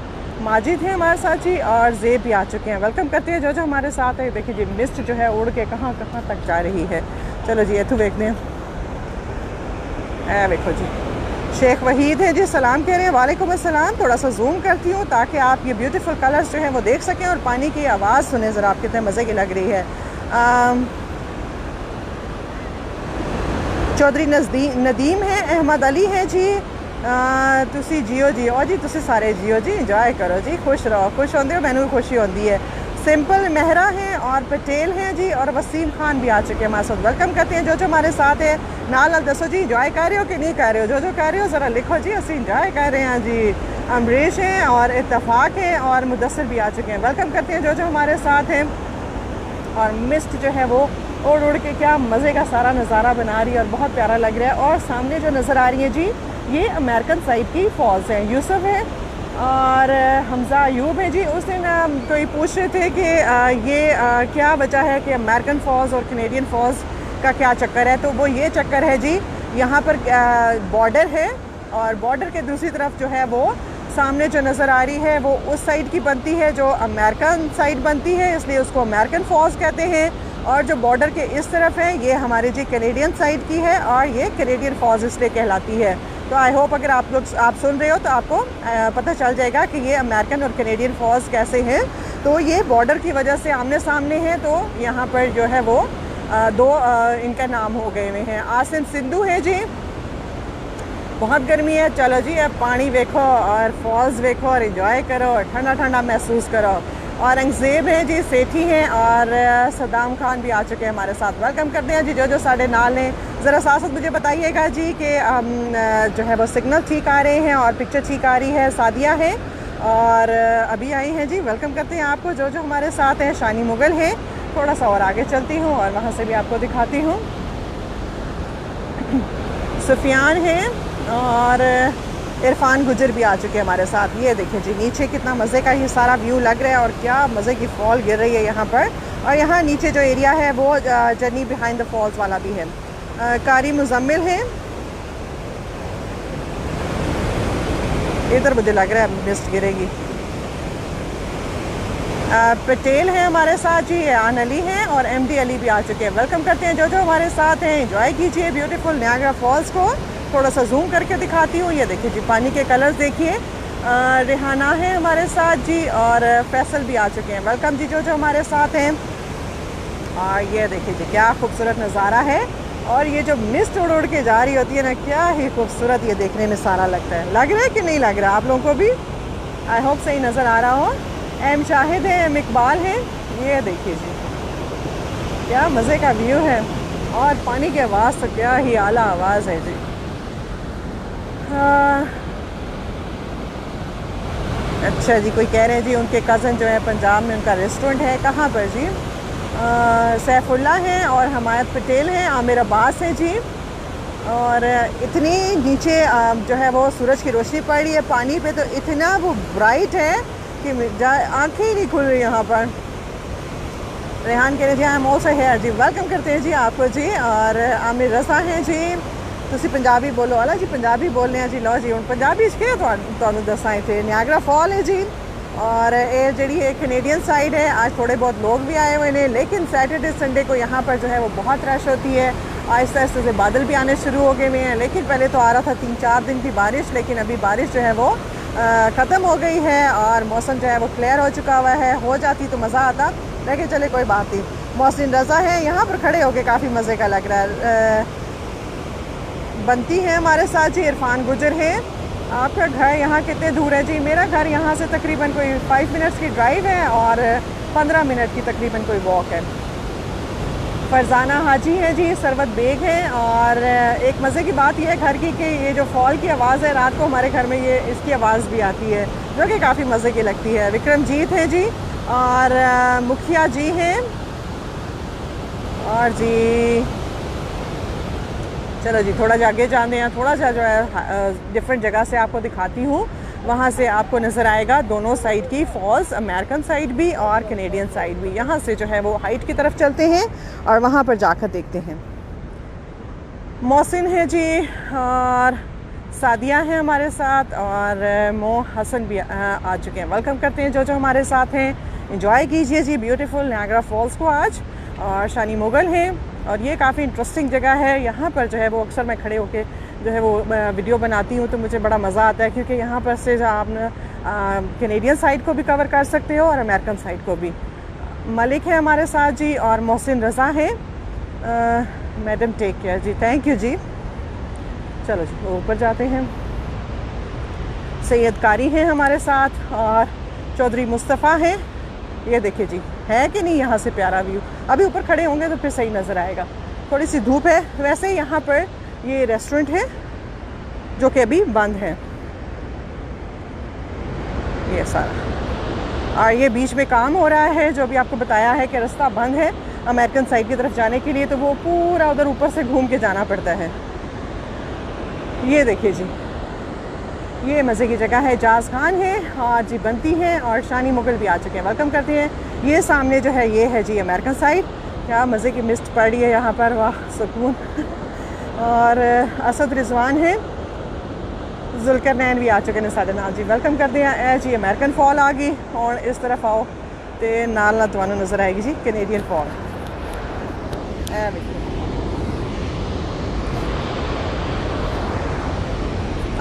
माजिद हैं हमारे साथ जी, और ज़ेब भी आ चुके हैं। वेलकम करते हैं जो हमारे साथ है। देखिए जी मिस्ट जो है उड़ के कहाँ कहाँ तक जा रही है। चलो जी इतू देखते हैं। देखो जी शेख वहीद है जी, सलाम कह रहे हैं। वालेकुम अस्सलाम। थोड़ा सा जूम करती हूँ ताकि आप ये ब्यूटीफुल कलर्स जो हैं वो देख सकें, और पानी की आवाज़ सुने ज़रा, आप कितने मज़े की लग रही है। चौधरी नदीम है, अहमद अली है जी, तुसी जियो जी और जी तुसी सारे जियो जी, इंजॉय करो जी, खुश रहो, खुश होंगे हो, मैनू भी खुशी होती है। सिंपल मेहरा हैं और पटेल हैं जी, और वसीम खान भी आ चुके हैं हमारे साथ। वेलकम करते हैं जो जो हमारे साथ है। नाल दसो जी इंजॉय कर रहे हो कि नहीं कर रहे हो, जो जो कर रहे हो ज़रा लिखो जी, असी इंजॉय कर रहे हैं जी। अमरीश हैं और इत्तफाक हैं और मुदस्सिर भी आ चुके हैं। वेलकम करते हैं जो जो हमारे साथ हैं। और मिस्ट जो है वो उड़ उड़ के क्या मज़े का सारा नज़ारा बना रही है और बहुत प्यारा लग रहा है। और सामने जो नज़र आ रही है जी, ये अमेरिकन साइड की फ़ॉल्स हैं। यूसुफ है और हमज़ा अयूब है जी। उस दिन कोई पूछ रहे थे कि ये क्या वजह है कि अमेरिकन फ़ॉल्स और कैनेडियन फ़ॉल्स का क्या चक्कर है। तो वो ये चक्कर है जी, यहाँ पर बॉर्डर है और बॉर्डर के दूसरी तरफ जो है वो सामने जो नज़र आ रही है वो उस साइड की बनती है जो अमेरिकन साइड बनती है, इसलिए उसको अमेरिकन फ़ॉल्स कहते हैं। और जो बॉर्डर के इस तरफ है ये हमारी जी कैनेडियन साइड की है और ये कैनेडियन फ़ॉल्स इसलिए कहलाती है। तो आई होप अगर आप लोग सुन रहे हो तो आपको पता चल जाएगा कि ये अमेरिकन और कैनेडियन फ़ॉल्स कैसे हैं। तो ये बॉर्डर की वजह से आमने सामने हैं, तो यहाँ पर जो है वो दो इनका नाम हो गए हुए हैं। आसिम सिंधु है जी, बहुत गर्मी है, चलो जी अब पानी देखो और फॉल्स देखो और इन्जॉय करो और ठंडा ठंडा महसूस करो। औरंगज़ेब हैं जी, सेठी हैं और सदाम खान भी आ चुके हैं हमारे साथ। वेलकम करते हैं जी जो जो साढ़े नाल ने। ज़रा साथ साथ मुझे बताइएगा जी कि जो है वो सिग्नल ठीक आ रहे हैं और पिक्चर ठीक आ रही है। सादिया है और अभी आई हैं जी। वेलकम करते हैं आपको जो जो हमारे साथ हैं। शानी मुगल है, थोड़ा सा और आगे चलती हूँ और वहाँ से भी आपको दिखाती हूँ। सुफियान है और इरफान गुजर भी आ चुके हैं हमारे साथ। ये देखिए जी नीचे कितना मज़े का ये सारा व्यू लग रहा है और क्या मज़े की फॉल गिर रही है यहाँ पर। और यहाँ नीचे जो एरिया है वो जर्नी बिहाइंड द फॉल्स वाला भी है। कारी मुजम्मिल है, इधर मुझे लग रहा है मिस्ट गिरेगी। पटेल हैं हमारे साथ जी, आन अली हैं और एमडी अली भी आ चुके हैं। वेलकम करते हैं जो जो हमारे साथ हैं। एंजॉय कीजिए ब्यूटीफुल नियाग्रा फॉल्स को। थोड़ा सा जूम करके दिखाती हूँ। ये देखिए जी पानी के कलर्स देखिए। रिहाना है हमारे साथ जी और फैसल भी आ चुके हैं। वेलकम जी जो जो हमारे साथ हैं। और ये देखिए जी क्या खूबसूरत नज़ारा है और ये जो मिस्ट उड़ उड़ के जा रही होती है ना, क्या ही खूबसूरत ये देखने में सारा लगता है। लग रहा है कि नहीं लग रहा आप लोगों को भी? आई होप सही नज़र आ रहा हो। एम शाहिद है, एम इकबाल है। ये देखिए जी क्या मज़े का व्यू है और पानी की आवाज़ तो क्या ही आला आवाज़ है जी। अच्छा जी, कोई कह रहे हैं जी उनके कज़न जो है पंजाब में उनका रेस्टोरेंट है। कहाँ पर जी? सैफुल्ला हैं और हमायत पटेल हैं, आमिर अब्बास हैं जी। और इतनी नीचे जो है वो सूरज की रोशनी पड़ रही है पानी पे, तो इतना वो ब्राइट है कि आंखें ही नहीं खुल रही यहाँ पर। रेहान कह रहे जी आई एम ऑल्सो हेयर जी। वेलकम करते हैं जी आपको जी। और आमिर रज़ा हैं जी। तुसी पंजाबी बोलो वाला जी, पंजाबी बोलने हैं जी। लो जी हम पंजाबी के तो दसाए थे। नियाग्रा फॉल है जी और ये जी कैनेडियन साइड है। आज थोड़े बहुत लोग भी आए हुए हैं, लेकिन सैटरडे संडे को यहाँ पर जो है वो बहुत रश होती है। आहिस्ता आहिस्ता से बादल भी आने शुरू हो गए हुए हैं, लेकिन पहले तो आ रहा था 3-4 दिन की बारिश, लेकिन अभी बारिश जो है वो ख़त्म हो गई है और मौसम जो है वो क्लियर हो चुका हुआ है। हो जाती तो मज़ा आता, लेकिन चले कोई बात नहीं। मोहसिन रज़ा है यहाँ पर खड़े होके काफ़ी मज़े का लग रहा है। बनती है हमारे साथ जी। इरफान गुजर है। आपका घर यहाँ कितने दूर है जी? मेरा घर यहाँ से तकरीबन कोई 5 मिनट्स की ड्राइव है और 15 मिनट की तकरीबन कोई वॉक है। फरजाना हाजी है जी, सरवत बेग है। और एक मज़े की बात यह है घर की कि ये जो फॉल की आवाज़ है रात को हमारे घर में ये इसकी आवाज़ भी आती है, जो कि काफ़ी मज़े की लगती है। विक्रमजीत है जी और मुखिया जी हैं। और जी चलो जी थोड़ा आगे जाते हैं, थोड़ा सा जो है डिफरेंट जगह से आपको दिखाती हूँ। वहाँ से आपको नज़र आएगा दोनों साइड की फॉल्स, अमेरिकन साइड भी और कैनेडियन साइड भी। यहाँ से जो है वो हाइट की तरफ चलते हैं और वहाँ पर जाकर देखते हैं। मोहसिन है जी और सादिया हैं हमारे साथ और मो हसन भी आ चुके हैं। वेलकम करते हैं जो जो हमारे साथ हैं। एंजॉय कीजिए जी ब्यूटीफुल नियाग्रा फॉल्स को आज। और शानी मुगल हैं और ये काफ़ी इंटरेस्टिंग जगह है। यहाँ पर जो है वो अक्सर मैं खड़े होके जो है वो वीडियो बनाती हूँ तो मुझे बड़ा मज़ा आता है, क्योंकि यहाँ पर से आप कैनेडियन साइड को भी कवर कर सकते हो और अमेरिकन साइड को भी। मलिक है हमारे साथ जी और मोहसिन रज़ा है। मैडम टेक केयर जी, थैंक यू जी। चलो जी ऊपर जाते हैं। सैयद कारी हैं हमारे साथ और चौधरी मुस्तफ़ा हैं। ये देखिए जी, है कि नहीं यहाँ से प्यारा व्यू। अभी ऊपर खड़े होंगे तो फिर सही नज़र आएगा, थोड़ी सी धूप है। वैसे यहाँ पर ये रेस्टोरेंट है जो कि अभी बंद है, ये सारा। और ये बीच में काम हो रहा है, जो अभी आपको बताया है कि रास्ता बंद है अमेरिकन साइड की तरफ जाने के लिए, तो वो पूरा उधर ऊपर से घूम के जाना पड़ता है। ये देखिए जी, ये मज़े की जगह है। जाज खान है और जी बनती है और शानी मुगल भी आ चुके हैं, वेलकम करते हैं। ये सामने जो है ये है जी अमेरिकन साइड। क्या मज़े की मिस्ट पड़ रही है यहाँ पर, वाह सुकून। और असद रिजवान है, जुल्करनैन भी आ चुके हैं साढ़े नाल जी, वेलकम करते हैं। ए जी अमेरिकन फॉल आ गई और इस तरफ आओ तो नाल ना तुहानू नज़र आएगी जी कैनेडियन फॉल।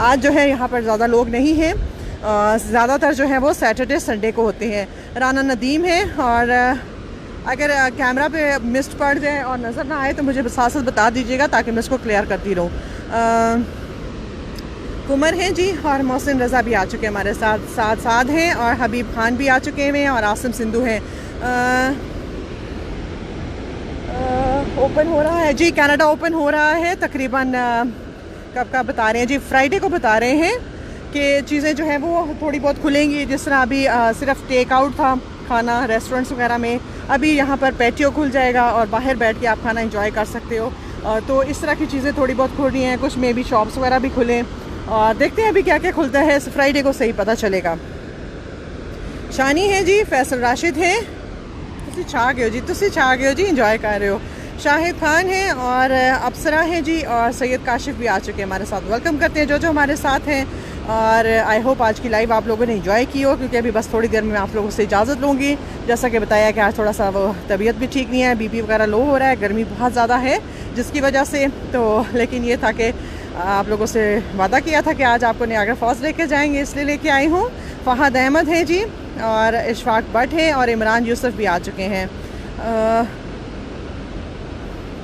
आज जो है यहाँ पर ज़्यादा लोग नहीं हैं, ज़्यादातर जो है वो सैटरडे संडे को होते हैं। राना नदीम है और अगर कैमरा पे मिस्ट पड़ जाए और नज़र ना आए तो मुझे साथ साथ बता दीजिएगा ताकि मैं इसको क्लियर करती रहूँ। कुमर हैं जी और मोहसिन रज़ा भी आ चुके हैं हमारे साथ, साद हैं और हबीब खान भी आ चुके हैं और आसिम सिंधु हैं। ओपन हो रहा है जी, कनाडा ओपन हो रहा है तकरीबन कब का बता रहे हैं जी, फ्राइडे को बता रहे हैं कि चीज़ें जो हैं वो थोड़ी बहुत खुलेंगी। जिस तरह अभी सिर्फ टेक आउट था खाना रेस्टोरेंट्स वगैरह में, अभी यहाँ पर पैटियो खुल जाएगा और बाहर बैठ के आप खाना एंजॉय कर सकते हो। तो इस तरह की चीज़ें थोड़ी बहुत खुल रही हैं, कुछ में भी शॉप्स वगैरह भी खुलें और देखते हैं अभी क्या क्या खुलता है, फ्राइडे को सही पता चलेगा। शानी है जी, फैसल राशिद हैं, तुसी छा गए हो जी, तुसी छा गए हो जी, इंजॉय कर रहे हो। शाहिद खान हैं और अप्सरा हैं जी और सैयद काशिफ भी आ चुके हैं हमारे साथ, वेलकम करते हैं जो हमारे साथ हैं। और आई होप आज की लाइव आप लोगों ने एंजॉय की हो, क्योंकि अभी बस थोड़ी देर में आप लोगों से इजाज़त लूँगी। जैसा कि बताया कि आज थोड़ा सा वो तबीयत भी ठीक नहीं है, बीपी वगैरह लो हो रहा है, गर्मी बहुत ज़्यादा है जिसकी वजह से। तो लेकिन ये था कि आप लोगों से वादा किया था कि आज आपको नियाग्रा फॉल्स लेके जाएंगे, इसलिए लेके आई हूँ। फ़हद अहमद हैं जी और इशफाक भट्ट हैं और इमरान यूसुफ भी आ चुके हैं।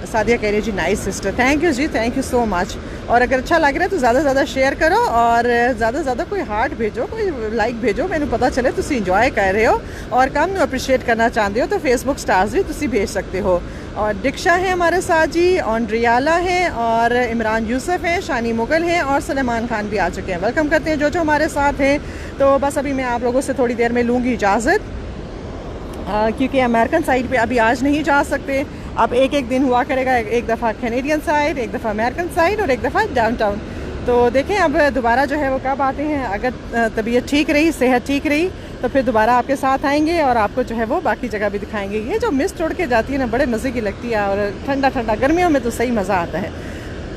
सादिया कह रही है जी नाइस सिस्टर, थैंक यू जी, थैंक यू सो मच। और अगर अच्छा लग रहा है तो ज़्यादा से ज़्यादा शेयर करो और ज़्यादा से ज़्यादा कोई हार्ट भेजो, कोई लाइक भेजो, मैंने पता चले तुम इंजॉय कर रहे हो और कम अप्रिशिएट करना चाहते हो तो फेसबुक स्टार्स भी तुम भेज सकते हो। और दिक्षा है हमारे साथ जी, ऑन्ड्रियाला हैं और इमरान यूसुफ हैं, शानी मुगल हैं और सलेमान खान भी आ चुके हैं, वेलकम करते हैं जो हमारे साथ हैं। तो बस अभी मैं आप लोगों से थोड़ी देर में लूँगी इजाज़त, क्योंकि अमेरिकन साइड पे अभी आज नहीं जा सकते। अब एक एक दिन हुआ करेगा, एक दफ़ा कैनेडियन साइड, एक दफ़ा अमेरिकन साइड और एक दफ़ा डाउनटाउन। तो देखें अब दोबारा जो है वो कब आते हैं। अगर तबीयत ठीक रही, सेहत ठीक रही तो फिर दोबारा आपके साथ आएंगे और आपको जो है वो बाकी जगह भी दिखाएंगे। ये जो मिस्ट उड़ के जाती है ना, बड़े मज़े की लगती है और ठंडा ठंडा गर्मियों में तो सही मज़ा आता है।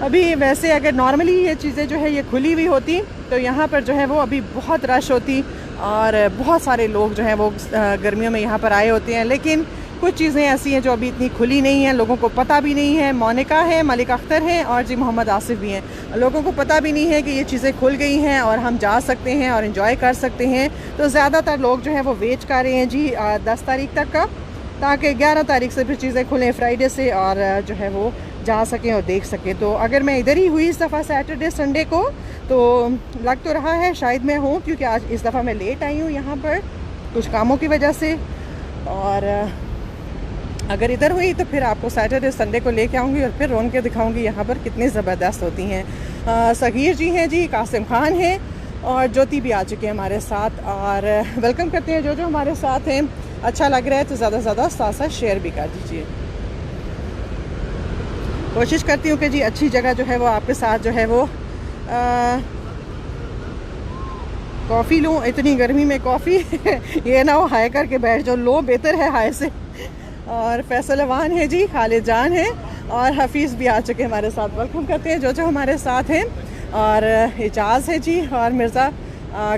अभी वैसे अगर नॉर्मली ये चीज़ें जो है ये खुली हुई होती तो यहाँ पर जो है वो अभी बहुत रश होती और बहुत सारे लोग जो हैं वो गर्मियों में यहाँ पर आए होते हैं। लेकिन कुछ चीज़ें ऐसी हैं जो अभी इतनी खुली नहीं हैं, लोगों को पता भी नहीं है। मोनिका है, मलिक अख्तर हैं और जी मोहम्मद आसिफ भी हैं, लोगों को पता भी नहीं है कि ये चीज़ें खुल गई हैं और हम जा सकते हैं और इन्जॉय कर सकते हैं। तो ज़्यादातर लोग जो है वो वेट कर रहे हैं जी 10 तारीख तक का, ताकि 11 तारीख से फिर चीज़ें खुलें फ्राइडे से और जो है वो जा सकें और देख सकें। तो अगर मैं इधर ही हुई इस दफ़ा सैटरडे संडे को तो लग तो रहा है शायद मैं हूँ, क्योंकि आज इस दफ़ा मैं लेट आई हूँ यहाँ पर कुछ कामों की वजह से। और अगर इधर हुई तो फिर आपको सैटरडे संडे को लेके आऊँगी और फिर रोन के दिखाऊँगी यहाँ पर कितनी ज़बरदस्त होती हैं। सगीर जी हैं जी, कासिम खान हैं और ज्योति भी आ चुके हैं हमारे साथ और वेलकम करते हैं जो हमारे साथ हैं। अच्छा लग रहा है तो ज़्यादा से ज़्यादा साथ साथ शेयर भी कर दीजिए। कोशिश करती हूँ कि जी अच्छी जगह जो है वो आपके साथ जो है वो कॉफ़ी लूँ। इतनी गर्मी में कॉफ़ी ये ना हो हाई करके बैठ जाओ, लो बेहतर है हाई से। और फैसल अवान है जी, खालिद जान है और हफीज़ भी आ चुके हैं हमारे साथ, वेलकम करते हैं जो हमारे साथ हैं। और एजाज़ है जी और मिर्ज़ा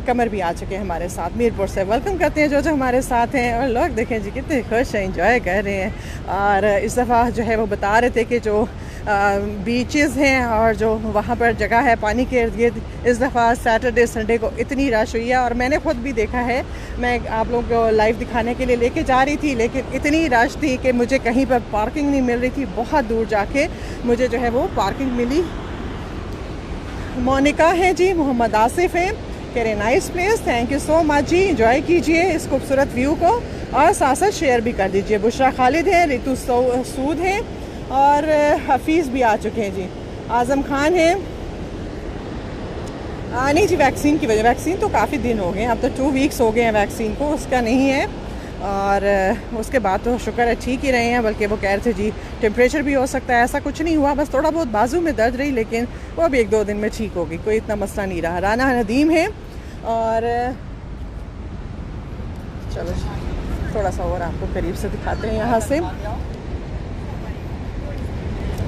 कमर भी आ चुके हैं हमारे साथ मीरपुर से, वेलकम करते हैं जो हमारे साथ हैं। और लोग देखें जी कितने खुश हैं, इंजॉय कर रहे हैं। और इस दफ़ा जो है वो बता रहे थे कि जो बीचेस हैं और जो वहाँ पर जगह है पानी के इर्द गिर्द, इस दफ़ा सैटरडे संडे को इतनी रश हुई है और मैंने ख़ुद भी देखा है। मैं आप लोगों को लाइव दिखाने के लिए लेके जा रही थी, लेकिन इतनी रश थी कि मुझे कहीं पर पार्किंग नहीं मिल रही थी। बहुत दूर जाके मुझे जो है वो पार्किंग मिली। मोनिका है जी, मोहम्मद आसिफ हैं, कह रहे nice place, thank you so much जी। इंजॉय कीजिए इस खूबसूरत व्यू को और साथ साथ शेयर भी कर दीजिए। बुशरा खालिद है, रितु सूद हैं और हफीज़ भी आ चुके हैं जी। आज़म खान है। नहीं जी, वैक्सीन की वजह, वैक्सीन तो काफ़ी दिन हो गए, अब तो 2 वीक्स हो गए हैं वैक्सीन को, उसका नहीं है। और उसके बाद तो शुक्र है ठीक ही रहे हैं, बल्कि वो कह रहे थे जी टेम्परेचर भी हो सकता है, ऐसा कुछ नहीं हुआ, बस थोड़ा बहुत बाजू में दर्द रही, लेकिन वो भी 1-2 दिन में ठीक होगी, कोई इतना मसला नहीं रहा। राना नदीम है और चलो थोड़ा सा और आपको करीब से दिखाते हैं यहाँ से।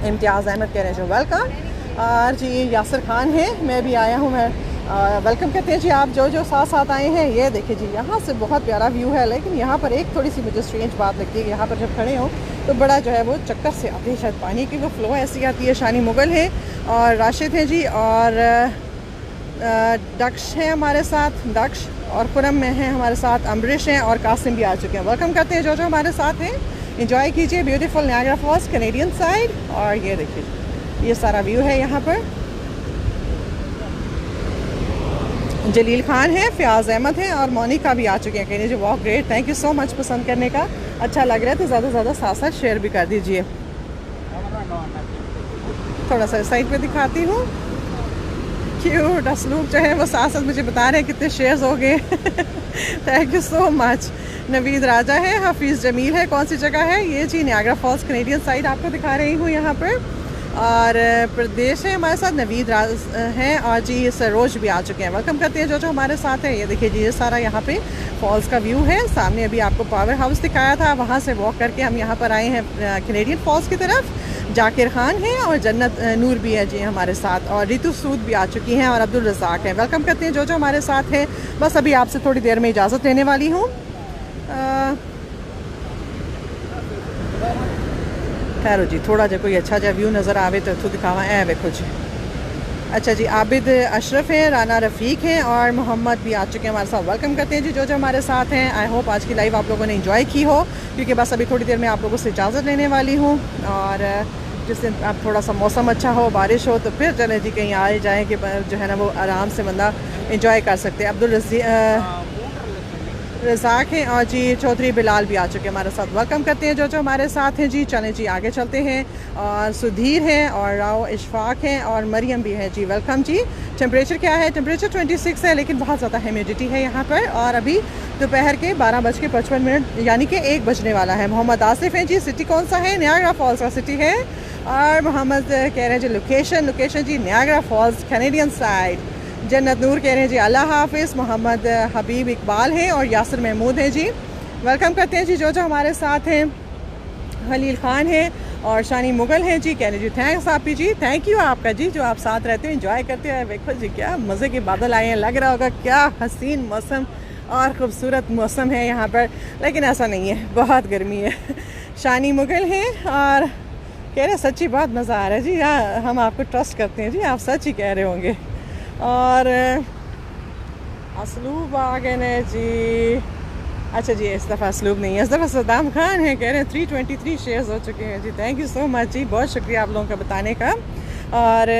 इम्तियाज़ अहमद कह रहे हैं जो वेलकम। और जी यासिर खान है, मैं भी आया हूँ, मैं वेलकम कहते हैं जी। आप जो साथ साथ आए हैं, ये देखिए जी यहाँ से बहुत प्यारा व्यू है, लेकिन यहाँ पर एक थोड़ी सी मुझे स्ट्रेंज बात लगती है, यहाँ पर जब खड़े हो तो बड़ा जो है वो चक्कर से आती है, शायद पानी की वो फ्लो ऐसी आती है। शानी मुगल है और राशिद है जी, और दक्ष है हमारे साथ, दक्ष और खुरम में है हमारे साथ, अमरीश हैं और कासिम भी आ चुके हैं। वेलकम करते हैं जो हमारे साथ हैं, इंजॉय कीजिए beautiful Niagara Falls Canadian side. और ये देखिए ये सारा व्यू है यहाँ पर। जलील खान है, फ़याज़ अहमद है और मोनिका भी आ चुके हैं। कहने जी वाह great, thank you so much पसंद करने का, अच्छा लग रहा है तो ज़्यादा से ज़्यादा साथ साथ शेयर भी कर दीजिए। थोड़ा सा साइड पे दिखाती हूँ, क्यूट असलूब जो है वो साथ साथ मुझे बता रहे हैं कितने शेयर्स हो गए। Thank you so much. Naveed Raja है, हफीज़ जमील है, कौन सी जगह है ये जी? नायग्रा फॉल्स कैनेडियन साइड आपको दिखा रही हूँ यहाँ पर। और प्रदेश है हमारे साथ, नवीद राज हैं और जी सरोज भी आ चुके हैं। वेलकम करते हैं जो हमारे साथ है। ये देखिए जी ये सारा यहाँ पे फॉल्स का व्यू है। सामने अभी आपको पावर हाउस दिखाया था, वहाँ से वॉक करके हम यहाँ पर आए हैं कैनेडियन फॉल्स की तरफ। जाकिर खान है और जन्नत नूर भी है जी हमारे साथ, और रितु सूद भी आ चुकी हैं और अब्दुल रज़ाक है। वेलकम करते हैं जो हमारे साथ है। बस अभी आपसे थोड़ी देर में इजाज़त लेने वाली हूँ। खैर जी थोड़ा जो कोई अच्छा व्यू नज़र आवे तो इतों दिखावा है देखो जी। अच्छा जी, आबिद अशरफ हैं, राना रफ़ीक हैं और मोहम्मद भी आ चुके हैं हमारे साथ। वेलकम करते हैं जी जो हमारे साथ हैं। आई होप आज की लाइव आप लोगों ने एंजॉय की हो, क्योंकि बस अभी थोड़ी देर में आप लोगों से इजाज़त लेने वाली हूँ। और जिस दिन आप थोड़ा सा मौसम अच्छा हो, बारिश हो, तो फिर चले जी कहीं आए जाएँ कि जो है ना वो आराम से बंदा इंजॉय कर सकते हैं। अब्दुल रज़ाक हैं और जी चौधरी बिलाल भी आ चुके हैं हमारे साथ। वेलकम करते हैं जो हमारे साथ हैं जी। चलें जी आगे चलते हैं। और सुधीर हैं और राव इशफाक हैं और मरियम भी है जी। वेलकम जी। टेम्परेचर क्या है? टेम्परेचर 26 है, लेकिन बहुत ज़्यादा ह्यूमिडिटी है यहाँ पर। और अभी दोपहर के 12:55 यानी कि 1 बजने वाला है। मोहम्मद आसिफ हैं जी। सिटी कौन सा है? नायग्रा फॉल्स का सिटी है। और मोहम्मद कह रहे हैं जी लोकेशन जी नायग्रा फॉल्स कैनेडियन साइड। जन्नत नूर कह रहे हैं जी अल्लाह हाफिज़। मोहम्मद हबीब इकबाल हैं और यासिर महमूद हैं जी। वेलकम करते हैं जी जो हमारे साथ हैं। खलील ख़ान है और शानी मुगल हैं जी। कह रहे जी थैंक्स आपी जी, थैंक यू आपका जी जो आप साथ रहते हो, एंजॉय करते हो। देखो जी क्या मज़े के बादल आए हैं, लग रहा होगा क्या हसीन मौसम और ख़ूबसूरत मौसम है यहाँ पर, लेकिन ऐसा नहीं है, बहुत गर्मी है। शानी मुगल हैं और कह रहे सच्ची बहुत मज़ा आ रहा है जी। हम आपको ट्रस्ट करते हैं जी, आप सच ही कह रहे होंगे। और असलूब आ गए ने जी। अच्छा जी इस दफ़ा असलूब नहीं है, इस दफ़ा सद्दाम खान है। कह रहे हैं 323 शेयर्स हो चुके हैं जी। थैंक यू सो मच जी, बहुत शुक्रिया आप लोगों का बताने का। और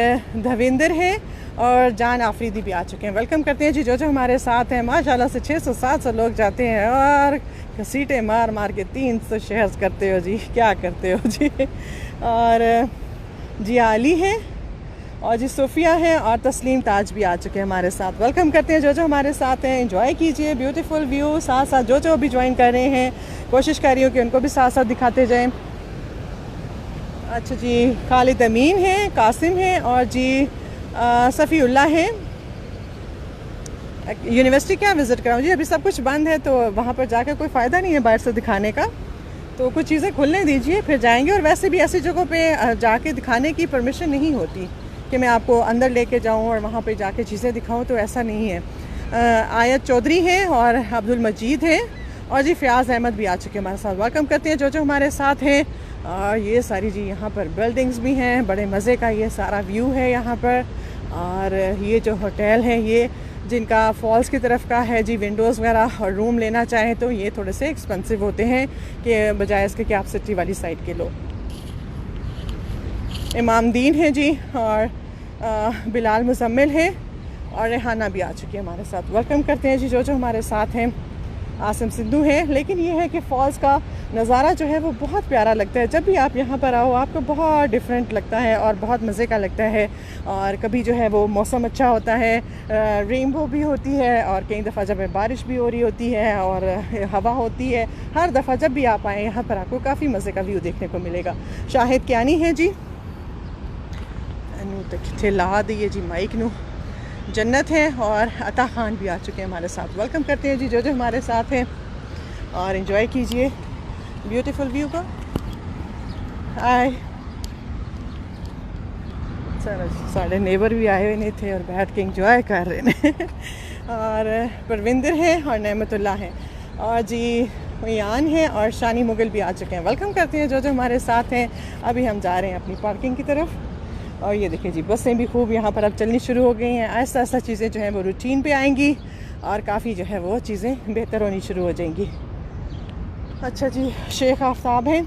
धविंदर है और जान आफरीदी भी आ चुके हैं। वेलकम करते हैं जी जो हमारे साथ हैं। माशाल्लाह से 600-700 लोग जाते हैं और घसीटे मार मार के 300 शेयर्स करते हो जी, क्या करते हो जी। और जी आली है और जी सोफ़िया हैं और तस्लीम ताज भी आ चुके हैं हमारे साथ। वेलकम करते हैं जो हमारे साथ हैं। एंजॉय कीजिए ब्यूटीफुल व्यू। साथ साथ जो भी ज्वाइन कर रहे हैं, कोशिश कर रही हूँ कि उनको भी साथ साथ दिखाते जाएं। अच्छा जी खालिद अमीन हैं, कासिम हैं और जी सफ़ीउल्लाह हैं। यूनिवर्सिटी क्या विज़िट कराऊँ जी? अभी सब कुछ बंद है तो वहाँ पर जाकर कोई फ़ायदा नहीं है बाहर से दिखाने का, तो कुछ चीज़ें खुलने दीजिए फिर जाएंगे। और वैसे भी ऐसी जगहों पे जाके दिखाने की परमिशन नहीं होती कि मैं आपको अंदर लेके जाऊं और वहाँ पे जाके चीज़ें दिखाऊं, तो ऐसा नहीं है। आयत चौधरी हैं और अब्दुल मजीद हैं और जी फ़याज़ अहमद भी आ चुके हैं हमारे साथ। वेलकम करते हैं जो हमारे साथ हैं। और ये सारी जी यहाँ पर बिल्डिंग्स भी हैं, बड़े मज़े का ये सारा व्यू है यहाँ पर। और ये जो होटल है ये जिनका फॉल्स की तरफ का है जी, विंडोज़ वगैरह और रूम लेना चाहें तो ये थोड़े से एक्सपेंसिव होते हैं कि बजाय इसके कि आप सिटी वाली साइड के लो। इमाम दीन है जी और बिलाल मुजम्मिल है और रेहाना भी आ चुकी है हमारे साथ। वेलकम करते हैं जी जो हमारे साथ हैं। आसिम सिद्धू है। लेकिन ये है कि फॉल्स का नज़ारा जो है वो बहुत प्यारा लगता है। जब भी आप यहाँ पर आओ आपको बहुत डिफरेंट लगता है और बहुत मज़े का लगता है। और कभी जो है वो मौसम अच्छा होता है, रेनबो भी होती है, और कई दफ़ा जब बारिश भी हो रही होती है और हवा होती है। हर दफ़ा जब भी आप आएँ यहाँ पर आपको काफ़ी मज़े का व्यू देखने को मिलेगा। शाहिद क्यानी है जी, तो ला दिए जी माइक नू। जन्नत है और अता खान भी आ चुके हैं हमारे साथ। वेलकम करते हैं जी जो हमारे साथ हैं और एंजॉय कीजिए ब्यूटीफुल व्यू को। हाय, चलो साढ़े नेबर भी आए हुए नहीं थे और बैठ के एंजॉय कर रहे हैं। और परविंदर है और नेमतुल्ला है और जी यान है और शानी मुगल भी आ चुके हैं। वेलकम करते हैं जो हमारे साथ हैं। अभी हम जा रहे हैं अपनी पार्किंग की तरफ। और ये देखिए जी बसें भी खूब यहाँ पर अब चलनी शुरू हो गई हैं। ऐसा ऐसा चीज़ें जो हैं वो रूटीन पे आएंगी और काफ़ी जो है वो चीज़ें बेहतर होनी शुरू हो जाएंगी। अच्छा जी, शेख आफ्ताब हैं।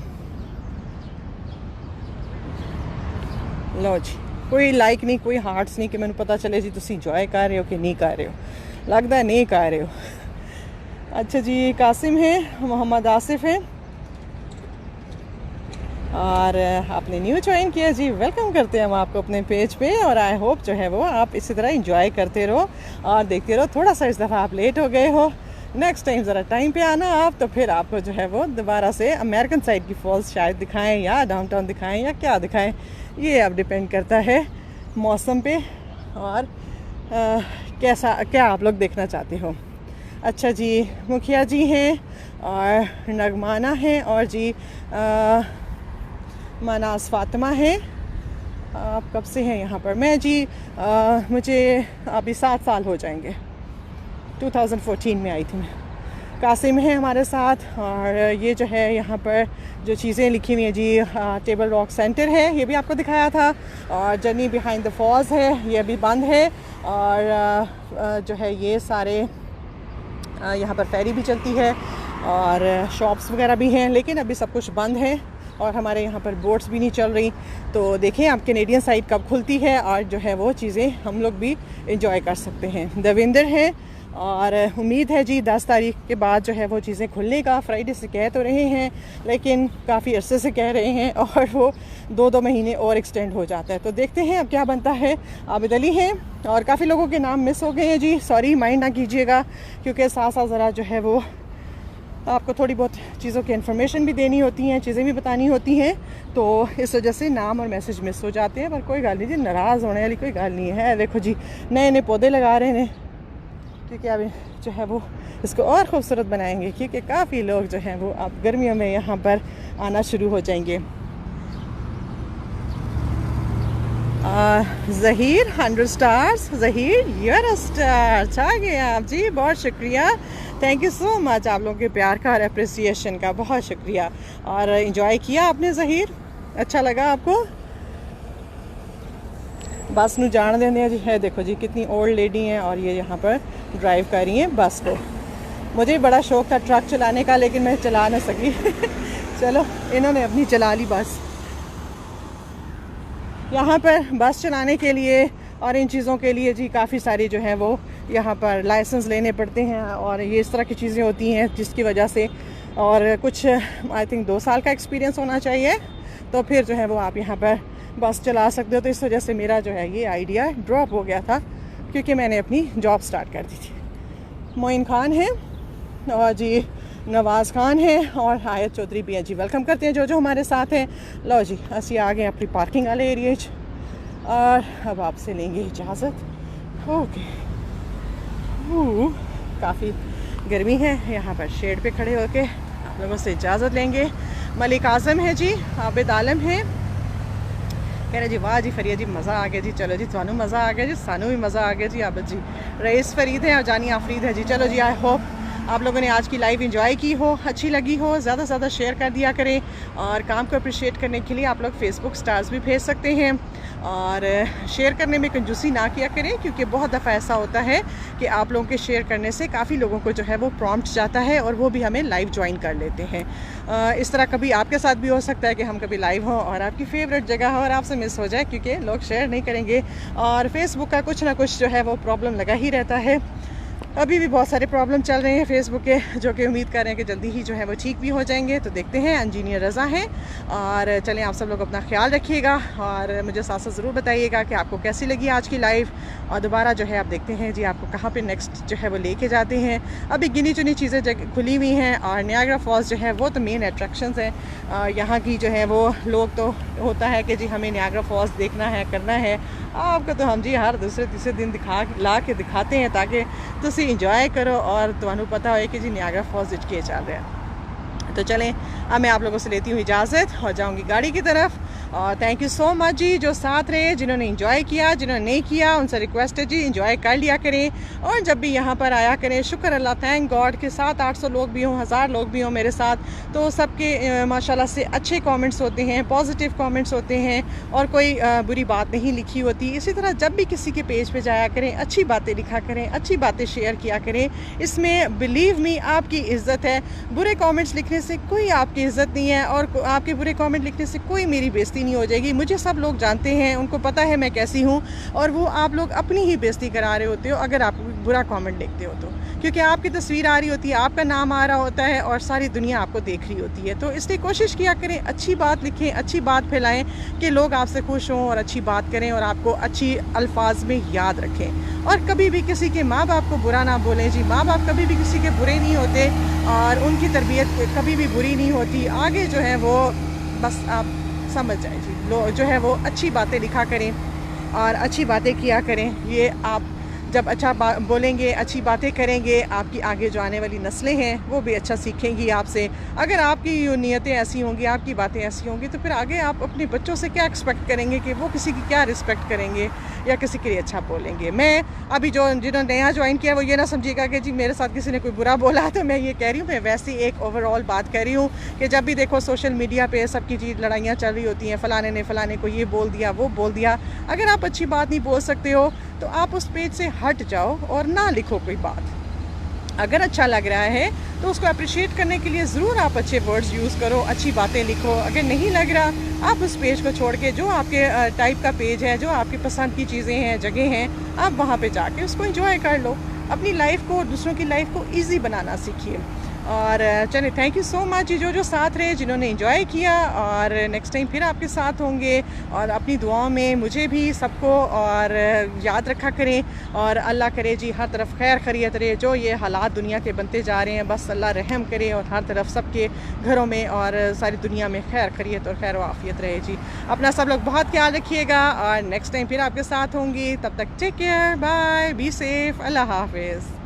लो जी, कोई लाइक नहीं, कोई हार्ट्स नहीं कि मैंने पता चले जी तुम इंजॉय कर रहे हो कि नहीं कर रहे हो। लगता है नहीं कर रहे हो। अच्छा जी, कासिम है, मोहम्मद आसिफ है और आपने न्यू ज्वाइन किया जी। वेलकम करते हैं हम आपको अपने पेज पे और आई होप जो है वो आप इसी तरह एंजॉय करते रहो और देखते रहो। थोड़ा सा इस दफ़ा आप लेट हो गए हो, नेक्स्ट टाइम ज़रा टाइम पे आना आप, तो फिर आपको जो है वो दोबारा से अमेरिकन साइड की फॉल्स शायद दिखाएं या डाउनटाउन दिखाएं या क्या दिखाएं, ये अब डिपेंड करता है मौसम पे और क्या आप लोग देखना चाहते हो। अच्छा जी, मुखिया जी हैं और नगमाना है और जी मनास फातिमा है। आप कब से हैं यहाँ पर? मैं जी मुझे अभी 7 साल हो जाएंगे, 2014 में आई थी मैं। कासिम है हमारे साथ और ये जो है यहाँ पर जो चीज़ें लिखी हुई हैं जी, टेबल रॉक सेंटर है, ये भी आपको दिखाया था। और जर्नी बिहाइंड द फॉल्स है, ये अभी बंद है। और जो है ये सारे यहाँ पर फेरी भी चलती है और शॉप्स वगैरह भी हैं, लेकिन अभी सब कुछ बंद है और हमारे यहाँ पर बोट्स भी नहीं चल रही। तो देखें आप कैनेडियन साइड कब खुलती है और जो है वो चीज़ें हम लोग भी इंजॉय कर सकते हैं। देवेंद्र है और उम्मीद है जी 10 तारीख के बाद जो है वो चीज़ें खुलने का। फ्राइडे से कह तो रहे हैं लेकिन काफ़ी अरसे से कह रहे हैं और वो 2 महीने और एक्सटेंड हो जाता है। तो देखते हैं अब क्या बनता है। आबिद अली हैं और काफ़ी लोगों के नाम मिस हो गए हैं जी, सॉरी माइंड ना कीजिएगा, क्योंकि साथ साथ ज़रा जो है वो आपको थोड़ी बहुत चीज़ों की इन्फॉर्मेशन भी देनी होती हैं, चीज़ें भी बतानी होती हैं, तो इस वजह से नाम और मैसेज मिस हो जाते हैं। पर कोई गल नहीं जी, नाराज़ होने वाली कोई गल नहीं है। देखो जी नए नए पौधे लगा रहे हैं क्योंकि अभी जो है वो इसको और ख़ूबसूरत बनाएंगे, क्योंकि काफ़ी लोग जो हैं वो अब गर्मियों में यहाँ पर आना शुरू हो जाएंगे। Zaheer 100 stars. Zaheer you're a star, छा गए आप जी, बहुत शुक्रिया, थैंक यू सो मच आप लोगों के प्यार का और अप्रिसिएशन का, बहुत शुक्रिया। और इन्जॉय किया आपने ज़हीर, अच्छा लगा आपको? बस नू जान देने जी है। देखो जी कितनी ओल्ड लेडी हैं और ये यहाँ पर ड्राइव कर रही हैं बस को। मुझे बड़ा शौक़ था ट्रक चलाने का लेकिन मैं चला ना सकी। चलो इन्होंने अपनी चला ली बस। यहाँ पर बस चलाने के लिए और इन चीज़ों के लिए जी काफ़ी सारी जो है वो यहाँ पर लाइसेंस लेने पड़ते हैं और ये इस तरह की चीज़ें होती हैं जिसकी वजह से, और कुछ आई थिंक 2 साल का एक्सपीरियंस होना चाहिए तो फिर जो है वो आप यहाँ पर बस चला सकते हो। तो इस वजह से मेरा जो है ये आइडिया ड्रॉप हो गया था क्योंकि मैंने अपनी जॉब स्टार्ट कर दी थी। मोइन खान है और जी नवाज़ खान है और आयत चौधरी भी है जी। वेलकम करते हैं जो हमारे साथ हैं। लो जी असी आ गए अपनी पार्किंग वाले एरिए और अब आपसे लेंगे इजाज़त। ओके, काफ़ी गर्मी है, यहाँ पर शेड पे खड़े होके आप लोगों से इजाज़त लेंगे। मलिक आज़म है जी, आबिद आलम है, कह रहे जी वाह जी फरिया जी मज़ा आ गया जी। चलो जी थानू मज़ा आ गया जी, सानू भी मज़ा आ गया जी। आबिद जी रईस फरीद है और जानी आफरीद है जी। चलो जी आई होप आप लोगों ने आज की लाइव एंजॉय की हो, अच्छी लगी हो, ज़्यादा से ज़्यादा शेयर कर दिया करें। और काम को अप्रिशिएट करने के लिए आप लोग फेसबुक स्टार्स भी भेज सकते हैं। और शेयर करने में कंजूसी ना किया करें, क्योंकि बहुत दफ़ा ऐसा होता है कि आप लोगों के शेयर करने से काफ़ी लोगों को जो है वो प्रॉम्प्ट जाता है और वो भी हमें लाइव ज्वाइन कर लेते हैं। इस तरह कभी आपके साथ भी हो सकता है कि हम कभी लाइव हों और आपकी फेवरेट जगह हो और आपसे मिस हो जाए, क्योंकि लोग शेयर नहीं करेंगे और फेसबुक का कुछ ना कुछ जो है वो प्रॉब्लम लगा ही रहता है। अभी भी बहुत सारे प्रॉब्लम चल रहे हैं फेसबुक के, जो कि उम्मीद कर रहे हैं कि जल्दी ही जो है वो ठीक भी हो जाएंगे। तो देखते हैं। इंजीनियर रज़ा हैं। और चलें, आप सब लोग अपना ख्याल रखिएगा और मुझे साथ साथ ज़रूर बताइएगा कि आपको कैसी लगी आज की लाइव। और दोबारा जो है आप देखते हैं जी आपको कहाँ पे नेक्स्ट जो है वो लेके जाते हैं। अभी गिनी चुनी चीज़ें खुली हुई हैं और नियाग्रा फॉल्स जो है वो तो मेन अट्रैक्शंस हैं यहाँ की। जो है वो लोग तो होता है कि जी हमें नियाग्रा फॉल्स देखना है, करना है। आपको तो हम जी हर दूसरे तीसरे दिन दिखाते हैं ताकि तुसी इंजॉय करो और तुहानू पता हो कि जी नियाग्रा फॉल्स के चल रहा है। तो चलें, अब मैं आप लोगों से लेती हूँ इजाज़त और जाऊँगी गाड़ी की तरफ। और थैंक यू सो मच जी जो साथ रहे, जिन्होंने इंजॉय किया, जिन्होंने नहीं किया उनसे रिक्वेस्ट है जी इंजॉय कर लिया करें और जब भी यहाँ पर आया करें। शुक्र अल्लाह, थैंक गॉड कि 700-800 लोग भी हों, 1000 लोग भी हों मेरे साथ, तो सबके माशाल्लाह से अच्छे कमेंट्स होते हैं, पॉजिटिव कमेंट्स होते हैं और कोई बुरी बात नहीं लिखी होती। इसी तरह जब भी किसी के पेज पे जाया करें, अच्छी बातें लिखा करें, अच्छी बातें शेयर किया करें। इसमें बिलीव मी आपकी इज़्ज़त है। बुरे कमेंट्स लिखने से कोई आपकी इज़्ज़त नहीं है और आपके बुरे कमेंट लिखने से कोई मेरी बेइज्जती नहीं हो जाएगी। मुझे सब लोग जानते हैं, उनको पता है मैं कैसी हूँ और वो आप लोग अपनी ही बेइज्जती करा रहे होते हो अगर आप बुरा कमेंट लिखते हो तो, क्योंकि आपकी तस्वीर आ रही होती है, आपका नाम आ रहा होता है और सारी दुनिया आपको देख रही होती है। तो इसलिए कोशिश किया करें, अच्छी बात लिखें, अच्छी बात फैलाएं कि लोग आपसे खुश हों और अच्छी बात करें और आपको अच्छी अल्फाज में याद रखें। और कभी भी किसी के माँ बाप को बुरा ना बोलें जी। माँ बाप कभी भी किसी के बुरे नहीं होते और उनकी तरबियत कभी भी बुरी नहीं होती। आगे जो है वो बस आप समझ जाए जी। लोग जो है वो अच्छी बातें लिखा करें और अच्छी बातें किया करें। ये आप जब अच्छा बोलेंगे, अच्छी बातें करेंगे, आपकी आगे जो आने वाली नस्लें हैं वो भी अच्छा सीखेंगी आपसे। अगर आपकी नीयतें ऐसी होंगी, आपकी बातें ऐसी होंगी, तो फिर आगे आप अपने बच्चों से क्या एक्सपेक्ट करेंगे कि वो किसी की क्या रिस्पेक्ट करेंगे या किसी के लिए अच्छा बोलेंगे। मैं अभी जिन्होंने नया ज्वाइन किया वो ये ना समझिएगा कि जी मेरे साथ किसी ने कोई बुरा बोला तो मैं ये कह रही हूँ। मैं वैसे एक ओवरऑल बात कर रही हूँ कि जब भी देखो सोशल मीडिया पे सबकी चीज़ लड़ाइयाँ चल रही होती हैं, फ़लाने ने फ़लाने को ये बोल दिया, वो बोल दिया। अगर आप अच्छी बात नहीं बोल सकते हो तो आप उस पेज से हट जाओ और ना लिखो कोई बात। अगर अच्छा लग रहा है तो उसको अप्रिशिएट करने के लिए ज़रूर आप अच्छे वर्ड्स यूज़ करो, अच्छी बातें लिखो। अगर नहीं लग रहा, आप उस पेज को छोड़ के जो आपके टाइप का पेज है, जो आपकी पसंद की चीज़ें हैं, जगह हैं, आप वहाँ पे जाके उसको एंजॉय कर लो। अपनी लाइफ को और दूसरों की लाइफ को ईजी बनाना सीखिए। और चलिए, थैंक यू सो मच जो साथ रहे, जिन्होंने एंजॉय किया। और नेक्स्ट टाइम फिर आपके साथ होंगे और अपनी दुआओं में मुझे भी सबको और याद रखा करें। और अल्लाह करे जी हर तरफ खैर खैरियत रहे। जो ये हालात दुनिया के बनते जा रहे हैं, बस अल्लाह रहम करे और हर तरफ सबके घरों में और सारी दुनिया में खैर खैरियत और खैर आफियत रहे जी। अपना सब लोग बहुत ख्याल रखिएगा और नेक्स्ट टाइम फिर आपके साथ होंगी। तब तक take care, bye, be safe, Allah हाफिज़।